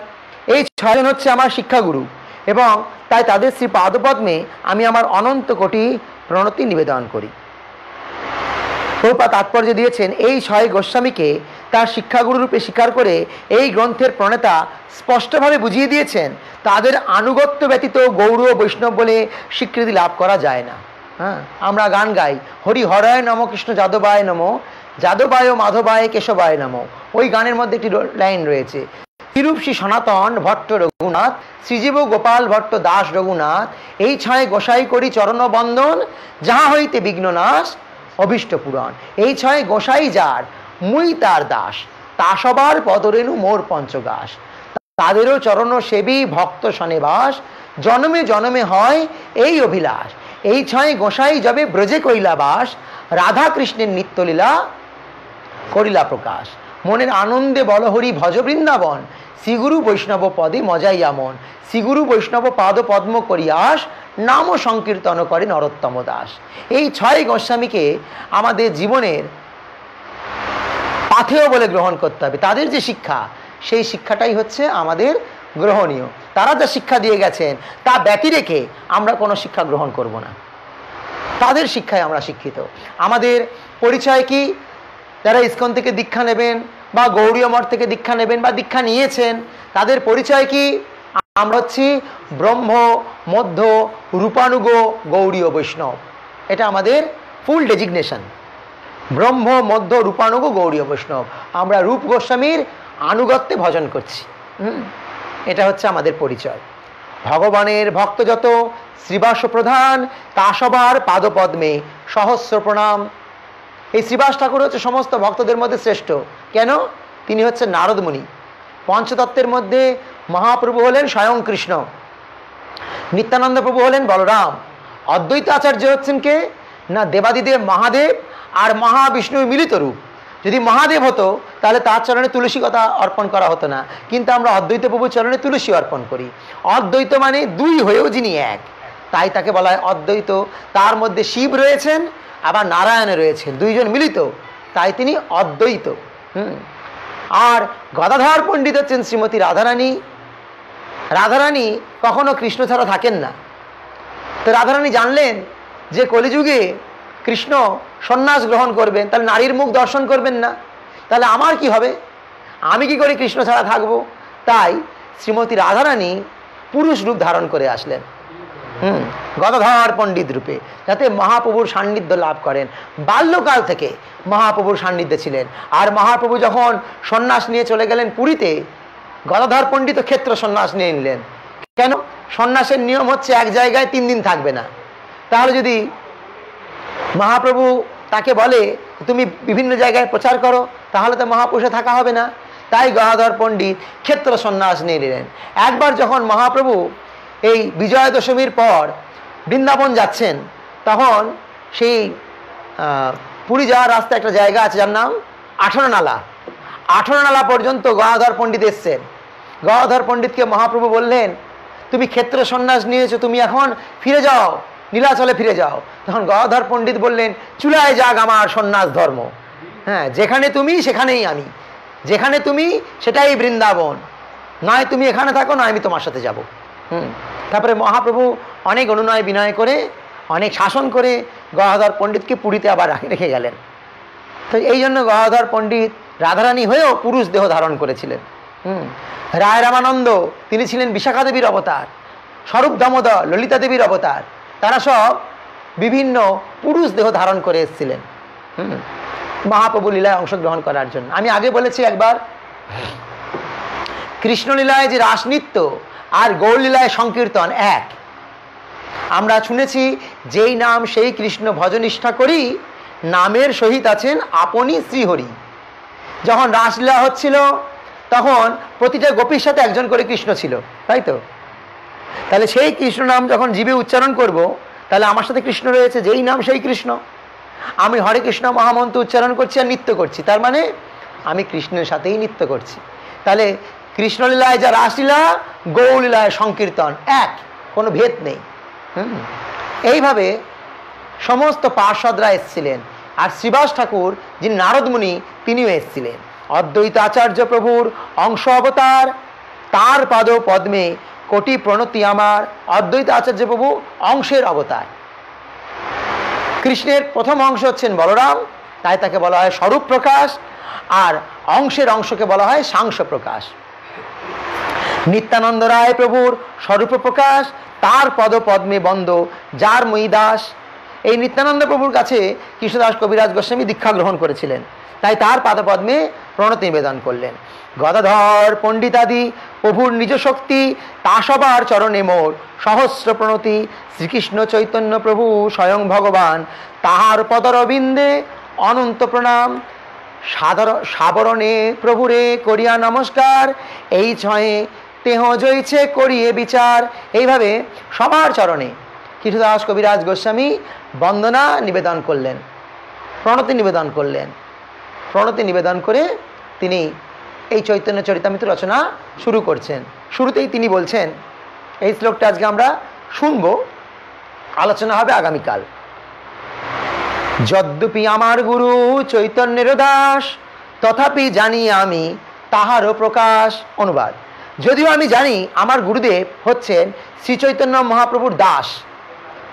এই 6 জন হচ্ছে আমার শিক্ষাগুরু, এবং তাই তাদের শ্রী পাদপদ্মে আমি আমার অনন্ত কোটি প্রণতি নিবেদন করি। প্রভুপাদ তাৎপর্য দিয়েছেন, এই 6 গোস্বামীকে তার শিক্ষাগুরু রূপে স্বীকার করে এই গ্রন্থের প্রণেতা স্পষ্টভাবে বুঝিয়ে দিয়েছেন তাদের আনুগত্য ব্যতীত গৌর বৈষ্ণব বলে স্বীকৃতি লাভ করা যায় না। হ্যাঁ, আমরা গান গাই, হরি হরায় নম, কৃষ্ণ যাদবায় নম, যাদবায় মাধবায় কেশবায় নম। ওই গানের মধ্যে একটি লাইন রয়েছে, শ্রীরূপ শ্রী সনাতন ভট্ট রঘুনাথ, শ্রীজীব গোপাল ভট্ট দাস রঘুনাথ, এই 6 গোসাই করি চরণ বন্দন, যাহা হইতে বিঘ্ন নাশ অভীষ্ট পূরণ। এই 6 গোসাই যার, মুই তার দাস, তা সবার পদরেণু মোর পঞ্চগাস, তাদেরও চরণ সেবী ভক্ত শনেবাস, জন্মে জন্মে হয় এই অভিলাষ। এই 6 গোসাই যবে ব্রজে কইলা বাস, রাধা কৃষ্ণের নিত্যলীলা করিলা প্রকাশ। মনের আনন্দে বলহরি ভজ বৃন্দাবন, শ্রীগুরু বৈষ্ণব পদে মজাইয়া মন, শ্রীগুরু বৈষ্ণব পাদ পদ্ম করিয়াস, নাম সংকীর্তন করে নরোত্তম দাস। এই 6 গোস্বামীকে আমাদের জীবনের পাথেয় বলে গ্রহণ করতে হবে। তাদের যে শিক্ষা, সেই শিক্ষাটাই হচ্ছে আমাদের গ্রহণীয়। তারা যা শিক্ষা দিয়ে গেছেন তা ব্যতি রেখে আমরা কোনো শিক্ষা গ্রহণ করব না। তাদের শিক্ষায় আমরা শিক্ষিত। আমাদের পরিচয় কি? যারা ইস্কন থেকে দীক্ষা নেবেন বা গৌড়ীয় মঠ থেকে দীক্ষা নেবেন বা দীক্ষা নিয়েছেন, তাদের পরিচয় কি? আমরা হচ্ছি ব্রহ্ম মধ্য রূপানুগ গৌড়ীয় বৈষ্ণব। এটা আমাদের ফুল ডেজিগনেশন, ব্রহ্ম মধ্য রূপানুগ গৌড়ীয় বৈষ্ণব। আমরা রূপ গোস্বামীর আনুগত্যে ভজন করছি। এটা হচ্ছে আমাদের পরিচয়। ভগবানের ভক্ত যত শ্রীবাস প্রধান, তা সবার পাদপদ্মে সহস্র প্রণাম। এই শ্রীবাস ঠাকুর হচ্ছে সমস্ত ভক্তদের মধ্যে শ্রেষ্ঠ। কেন? তিনি হচ্ছেন নারদ মুনি। পঞ্চতত্ত্বের মধ্যে মহাপ্রভু হলেন স্বয়ং কৃষ্ণ, নিত্যানন্দ প্রভু হলেন বলরাম, অদ্বৈত আচার্য হচ্ছেন কে না দেবাদিদেব মহাদেব আর মহাবিষ্ণুর মিলিত রূপ। যদি মহাদেব হতো তাহলে তার চরণে তুলসী কথা অর্পণ করা হতো না, কিন্তু আমরা অদ্বৈত প্রভুর চরণে তুলসী অর্পণ করি। অদ্বৈত মানে 2 হয়েও যিনি এক, তাই তাকে বলা হয় অদ্বৈত। তার মধ্যে শিব রয়েছেন আবার নারায়ণ রয়েছেন, 2 জন মিলিত, তাই তিনি অদ্বৈত। আর গদাধর পণ্ডিত হচ্ছেন শ্রীমতী রাধারানী। রাধারানী কখনো কৃষ্ণ ছাড়া থাকেন না। তো রাধারানী জানলেন যে কলিযুগে কৃষ্ণ সন্ন্যাস গ্রহণ করবেন, তাহলে নারীর মুখ দর্শন করবেন না, তাহলে আমার কি হবে? আমি কি করে কৃষ্ণ ছাড়া থাকবো? তাই শ্রীমতী রাধারানী পুরুষ রূপ ধারণ করে আসলেন, গদাধর পণ্ডিত রূপে, যাতে মহাপ্রভুর সান্নিধ্য লাভ করেন। বাল্যকাল থেকে মহাপ্রভুর সান্নিধ্যে ছিলেন। আর মহাপ্রভু যখন সন্ন্যাস নিয়ে চলে গেলেন পুরীতে, গদাধর পণ্ডিত ক্ষেত্র সন্ন্যাস নিয়ে নিলেন। কেন? সন্ন্যাসের নিয়ম হচ্ছে এক জায়গায় 3 দিন থাকবে না। তাহলে যদি মহাপ্রভু তাকে বলে তুমি বিভিন্ন জায়গায় প্রচার করো, তাহলে তো মহাপুরুষে থাকা হবে না। তাই গদাধর পণ্ডিত ক্ষেত্র সন্ন্যাস নিয়ে নিলেন। একবার যখন মহাপ্রভু এই বিজয়া দশমীর পর বৃন্দাবন যাচ্ছেন, তখন সেই পুরী যাওয়ার রাস্তায় একটা জায়গা আছে যার নাম 18 নালা। 18 নালা পর্যন্ত গদাধর পণ্ডিত এসছেন। গদাধর পণ্ডিতকে মহাপ্রভু বললেন, তুমি ক্ষেত্র সন্ন্যাস নিয়েছো, তুমি এখন ফিরে যাও, নীলাচলে ফিরে যাও। তখন গদাধর পণ্ডিত বললেন, চুলায় যাক আমার সন্ন্যাস ধর্ম। হ্যাঁ, যেখানে তুমি সেখানেই আমি, যেখানে তুমি সেটাই বৃন্দাবন, নয় তুমি এখানে থাকো, নয় আমি তোমার সাথে যাব। তারপরে মহাপ্রভু অনেক অনুনয় বিনয় করে, অনেক শাসন করে গদাধর পণ্ডিতকে পুরীতে আবার রেখে গেলেন। তো এই জন্য গদাধর পণ্ডিত রাধারানী হয়েও পুরুষ দেহ ধারণ করেছিলেন। রায় রামানন্দ তিনি ছিলেন বিশাখা দেবীর অবতার, স্বরূপ দামোদর ললিতা দেবীর অবতার। তারা সব বিভিন্ন পুরুষ দেহ ধারণ করে এসেছিলেন মহাপ্রভু লীলায় অংশগ্রহণ করার জন্য। আমি আগে বলেছি একবার, কৃষ্ণলীলায় যে রাসনৃত্য আর গৌরলীলায় সংকীর্তন এক। আমরা শুনেছি, যেই নাম সেই কৃষ্ণ ভজনিষ্ঠা করি, নামের সহিত আছেন আপনি শ্রীহরি। যখন রাসলীলা হচ্ছিল তখন প্রতিটা গোপীর সাথে একজন করে কৃষ্ণ ছিল, তাই তো? তাহলে সেই কৃষ্ণ নাম যখন জিভে উচ্চারণ করব, তাহলে আমার সাথে কৃষ্ণ রয়েছে, যেই নাম সেই কৃষ্ণ। আমি হরে কৃষ্ণ মহামন্ত্র উচ্চারণ করছি আর নৃত্য করছি, তার মানে আমি কৃষ্ণের সাথেই নৃত্য করছি। তাহলে কৃষ্ণলীলায় যা রাসলীলা, গৌরলীলায় সংকীর্তন এক, কোনো ভেদ নেই। এইভাবে সমস্ত পার্ষদরা এসেছিলেন। আর শ্রীবাস ঠাকুর যিনি নারদমুনি তিনিও এসেছিলেন। অদ্বৈত আচার্য প্রভুর অংশ অবতার, তার পাদ পদ্মে কোটি প্রণতি আমার। অদ্বৈত আচার্য প্রভু অংশের অবতার। কৃষ্ণের প্রথম অংশ হচ্ছেন বলরাম, তাই তাকে বলা হয় স্বরূপ প্রকাশ, আর অংশের অংশকে বলা হয় সাংস প্রকাশ। নিত্যানন্দ রায় প্রভুর স্বরূপ প্রকাশ, তার পদ পদ্মে বন্দ যার মই দাস। এই নিত্যানন্দ প্রভুর কাছে কৃষ্ণদাস কবিরাজ গোস্বামী দীক্ষা গ্রহণ করেছিলেন, তাই তার পাদপদ্মে প্রণতি নিবেদন করলেন। গদাধর পণ্ডিতাদি প্রভুর নিজ শক্তি, তা সবার চরণে মোর সহস্র প্রণতি। শ্রীকৃষ্ণ চৈতন্য প্রভু স্বয়ং ভগবান, তাহার পদরবিন্দে অনন্ত প্রণাম। সাবরণে প্রভুরে করিয়া নমস্কার, এই ছয়ে তেহ জয়ছে করিয়ে বিচার। এইভাবে সবার চরণে কৃষ্ণদাস কবিরাজ গোস্বামী বন্দনা নিবেদন করলেন, প্রণতি নিবেদন করলেন। প্রণতি নিবেদন করে তিনি এই চৈতন্য চরিতামৃত রচনা শুরু করছেন। শুরুতেই তিনি বলছেন, এই শ্লোকটা আজকে আমরা শুনব, আলোচনা হবে আগামীকাল। যদ্যপি আমার গুরু চৈতন্যের দাস, তথাপি জানি আমি তাহারও প্রকাশ। অনুবাদ: যদিও আমি জানি আমার গুরুদেব হচ্ছেন শ্রী চৈতন্য মহাপ্রভুর দাস,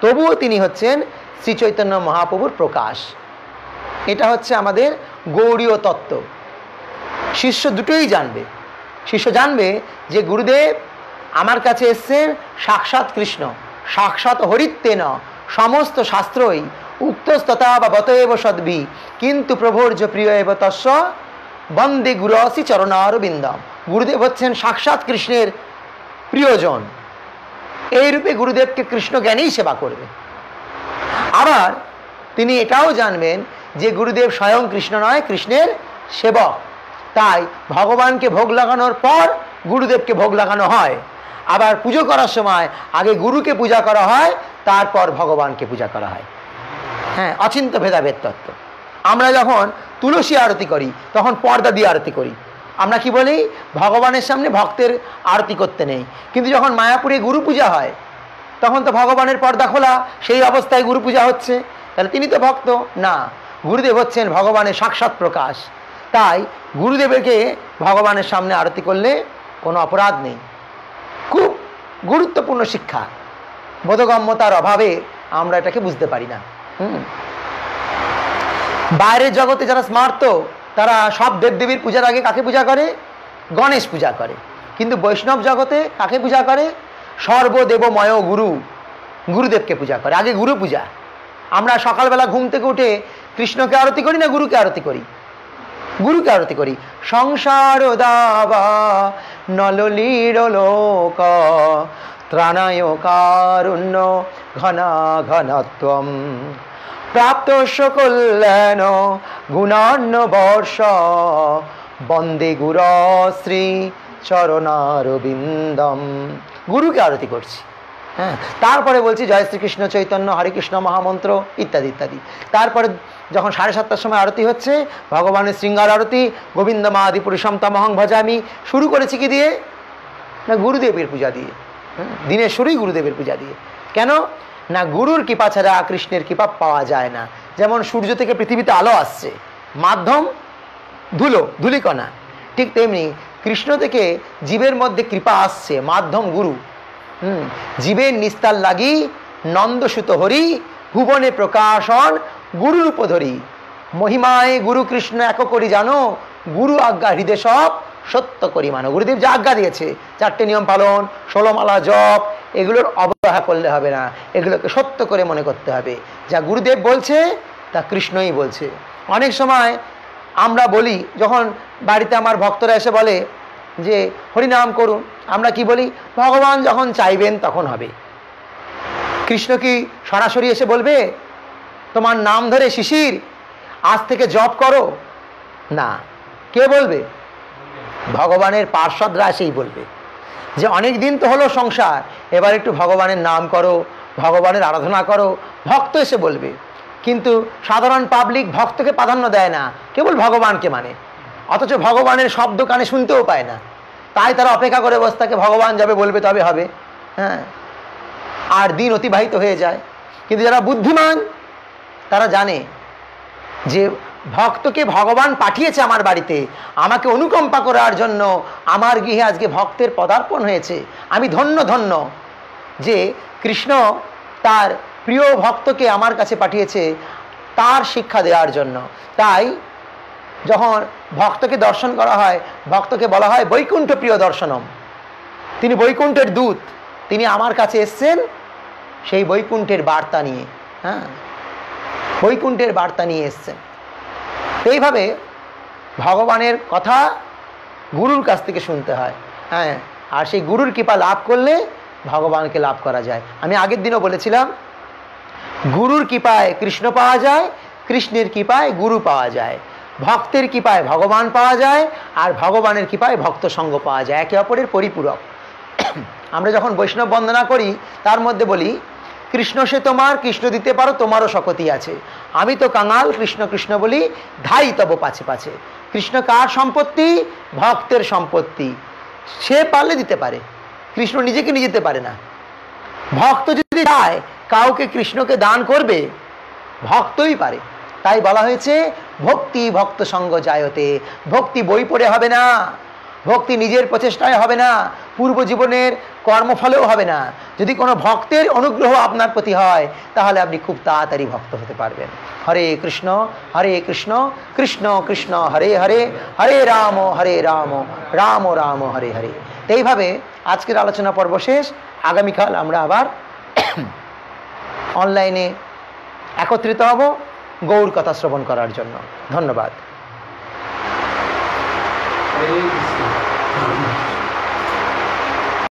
তবুও তিনি হচ্ছেন শ্রী চৈতন্য মহাপ্রভুর প্রকাশ। এটা হচ্ছে আমাদের গৌড়ীয় তত্ত্ব। শিষ্য দুটোই জানবে। শিষ্য জানবে যে গুরুদেব আমার কাছে এসছেন সাক্ষাৎ কৃষ্ণ, সাক্ষাৎ হরিত্বেন সমস্ত শাস্ত্রই উক্তস্ততা বা বতএব সদ্ভি, কিন্তু প্রভোর্য প্রিয় এব তস্য বন্দে গুরসি চরণারবিন্দম। গুরুদেব হচ্ছেন সাক্ষাৎ কৃষ্ণের প্রিয়জন, এই রূপে গুরুদেবকে কৃষ্ণ জ্ঞানেই সেবা করবে। আবার তিনি এটাও জানবেন যে গুরুদেব স্বয়ং কৃষ্ণ নয়, কৃষ্ণের সেবক। তাই ভগবানকে ভোগ লাগানোর পর গুরুদেবকে ভোগ লাগানো হয়। আবার পুজো করার সময় আগে গুরুকে পূজা করা হয়, তারপর ভগবানকে পূজা করা হয়। হ্যাঁ, অচিন্ত ভেদাভেদ তত্ত্ব। আমরা যখন তুলসী আরতি করি তখন পর্দা দিয়ে আরতি করি। আমরা কি বলি? ভগবানের সামনে ভক্তের আরতি করতে নেই। কিন্তু যখন মায়াপুরে গুরু পূজা হয় তখন তো ভগবানের পর্দা খোলা, সেই অবস্থায় গুরু পূজা হচ্ছে, তাহলে তিনি তো ভক্ত না। গুরুদেব হচ্ছেন ভগবানের সাক্ষাৎ প্রকাশ। তাই গুরুদেবকে ভগবানের সামনে আরতি করলে কোনো অপরাধ নেই। খুব গুরুত্বপূর্ণ শিক্ষা। বোধগম্যতার অভাবে আমরা এটাকে বুঝতে পারি না। বাইরের জগতে যারা স্মার্ত তারা সব দেবদেবীর পূজার আগে কাকে পূজা করে? গণেশ পূজা করে। কিন্তু বৈষ্ণব জগতে কাকে পূজা করে? সর্বদেবময় গুরু, গুরুদেবকে পূজা করে। আগে গুরু পূজা। আমরা সকালবেলা ঘুম থেকে উঠে কৃষ্ণকে আরতি করি না গুরুকে আরতি করি? গুরুকে আরতি করি। সংসার দাবা নললীর লোক ত্রাণায় কারুণ্য ঘনা ঘনত্বম প্রাপ্ত কল্যাণ গুণান্ন বর্ষ বন্দে গুর শ্রী চরণারবিন্দম। গুরুকে আরতি করছি। হ্যাঁ, তারপরে বলছি জয় শ্রীকৃষ্ণ চৈতন্য, হরে কৃষ্ণ মহামন্ত্র ইত্যাদি ইত্যাদি। তারপরে যখন 7:30টার সময় আরতি হচ্ছে, ভগবানের শৃঙ্গার আরতি, গোবিন্দ মাদি পুরুষম তমহং ভজামি, শুরু করেছি কি দিয়ে? না, গুরুদেবের পূজা দিয়ে। দিনের শুরুই গুরুদেবের পূজা দিয়ে। কেন না? গুরুর কৃপা ছাড়া কৃষ্ণের কৃপা পাওয়া যায় না। যেমন সূর্য থেকে পৃথিবীতে আলো আসছে, মাধ্যম ধূলিকণা, ঠিক তেমনি কৃষ্ণ থেকে জীবের মধ্যে কৃপা আসছে, মাধ্যম গুরু। জীবের নিস্তার লাগি নন্দসুত হরি ভুবনে প্রকাশন গুরুরূপ ধরি মহিমায় গুরু কৃষ্ণ এক করি জানো গুরু আজ্ঞা হৃদয় সব সত্য করি মানো। গুরুদেব যা আজ্ঞা দিয়েছে, 4টে নিয়ম পালন, 16 মালা জপ, এগুলোর অবহেলা করলে হবে না, এগুলোকে সত্য করে মনে করতে হবে। যা গুরুদেব বলছে তা কৃষ্ণই বলছে। অনেক সময় আমরা বলি, যখন বাড়িতে আমার ভক্তরা এসে বলে যে হরিনাম করুন, আমরা কি বলি? ভগবান যখন চাইবেন তখন হবে। কৃষ্ণ কি সরাসরি এসে বলবে তোমার নাম ধরে শিশির আজ থেকে জপ করো? না। কে বলবে? ভগবানের পার্ষদরা এসেই বলবে যে অনেক দিন তো হলো সংসার, এবার একটু ভগবানের নাম করো, ভগবানের আরাধনা করো। ভক্ত এসে বলবে। কিন্তু সাধারণ পাবলিক ভক্তকে প্রাধান্য দেয় না, কেবল ভগবানকে মানে। অথচ ভগবানের শব্দ কানে শুনতেও পায় না। তাই তারা অপেক্ষা করে বসে থাকে, ভগবান যাবে বলবে তবে হবে। হ্যাঁ, আর দিন অতিবাহিত হয়ে যায়। কিন্তু যারা বুদ্ধিমান তারা জানে যে ভক্তকে ভগবান পাঠিয়েছে আমার বাড়িতে আমাকে অনুকম্পা করার জন্য, আমার গৃহে আজকে ভক্তের পদার্পণ হয়েছে। আমি ধন্য ধন্য যে কৃষ্ণ তার প্রিয় ভক্তকে আমার কাছে পাঠিয়েছে তার শিক্ষা দেওয়ার জন্য। তাই যখন ভক্তকে দর্শন করা হয়, ভক্তকে বলা হয় বৈকুণ্ঠ প্রিয় দর্শনম। তিনি বৈকুণ্ঠের দূত, তিনি আমার কাছে এসছেন সেই বৈকুণ্ঠের বার্তা নিয়ে। হ্যাঁ, বৈকুণ্ঠের বার্তা নিয়ে এসছেন। এইভাবে ভগবানের কথা গুরুর কাছ থেকে শুনতে হয়। হ্যাঁ, আর সেই গুরুর কৃপা লাভ করলে ভগবানকে লাভ করা যায়। আমি আগের দিনও বলেছিলাম, গুরুর কৃপায় কৃষ্ণ পাওয়া যায়, কৃষ্ণের কৃপায় গুরু পাওয়া যায়, ভক্তের কৃপায় ভগবান পাওয়া যায়, আর ভগবানের কৃপায় ভক্ত সঙ্গ পাওয়া যায়, একে অপরের পরিপূরক। আমরা যখন বৈষ্ণব বন্দনা করি তার মধ্যে বলি, কৃষ্ণ সে তোমার, কৃষ্ণ দিতে পারো, তোমারও শকতি আছে। আমি তো কাঙাল, কৃষ্ণ কৃষ্ণ বলি, ধাই তব পাছে পাছে। কৃষ্ণ কার সম্পত্তি? ভক্তের সম্পত্তি। সে পারলে দিতে পারে, কৃষ্ণ নিজেকে নিয়ে যেতে পারে না। ভক্ত যদি চায় কাউকে কৃষ্ণকে দান করবে, ভক্তই পারে। তাই বলা হয়েছে ভক্তি ভক্ত সঙ্গ জায়তে। ভক্তি বই পড়ে হবে না, ভক্তি নিজের প্রচেষ্টায় হবে না, পূর্ব জীবনের কর্মফলেও হবে না। যদি কোনো ভক্তের অনুগ্রহ আপনার প্রতি হয় তাহলে আপনি খুব তাড়াতাড়ি ভক্ত হতে পারবেন। হরে কৃষ্ণ কৃষ্ণ কৃষ্ণ হরে হরে, হরে রাম রাম রাম হরে হরে। এইভাবে আজকের আলোচনা পর্ব শেষ। আগামীকাল আমরা আবার অনলাইনে একত্রিত হব গৌর কথা শ্রবণ করার জন্য। ধন্যবাদ।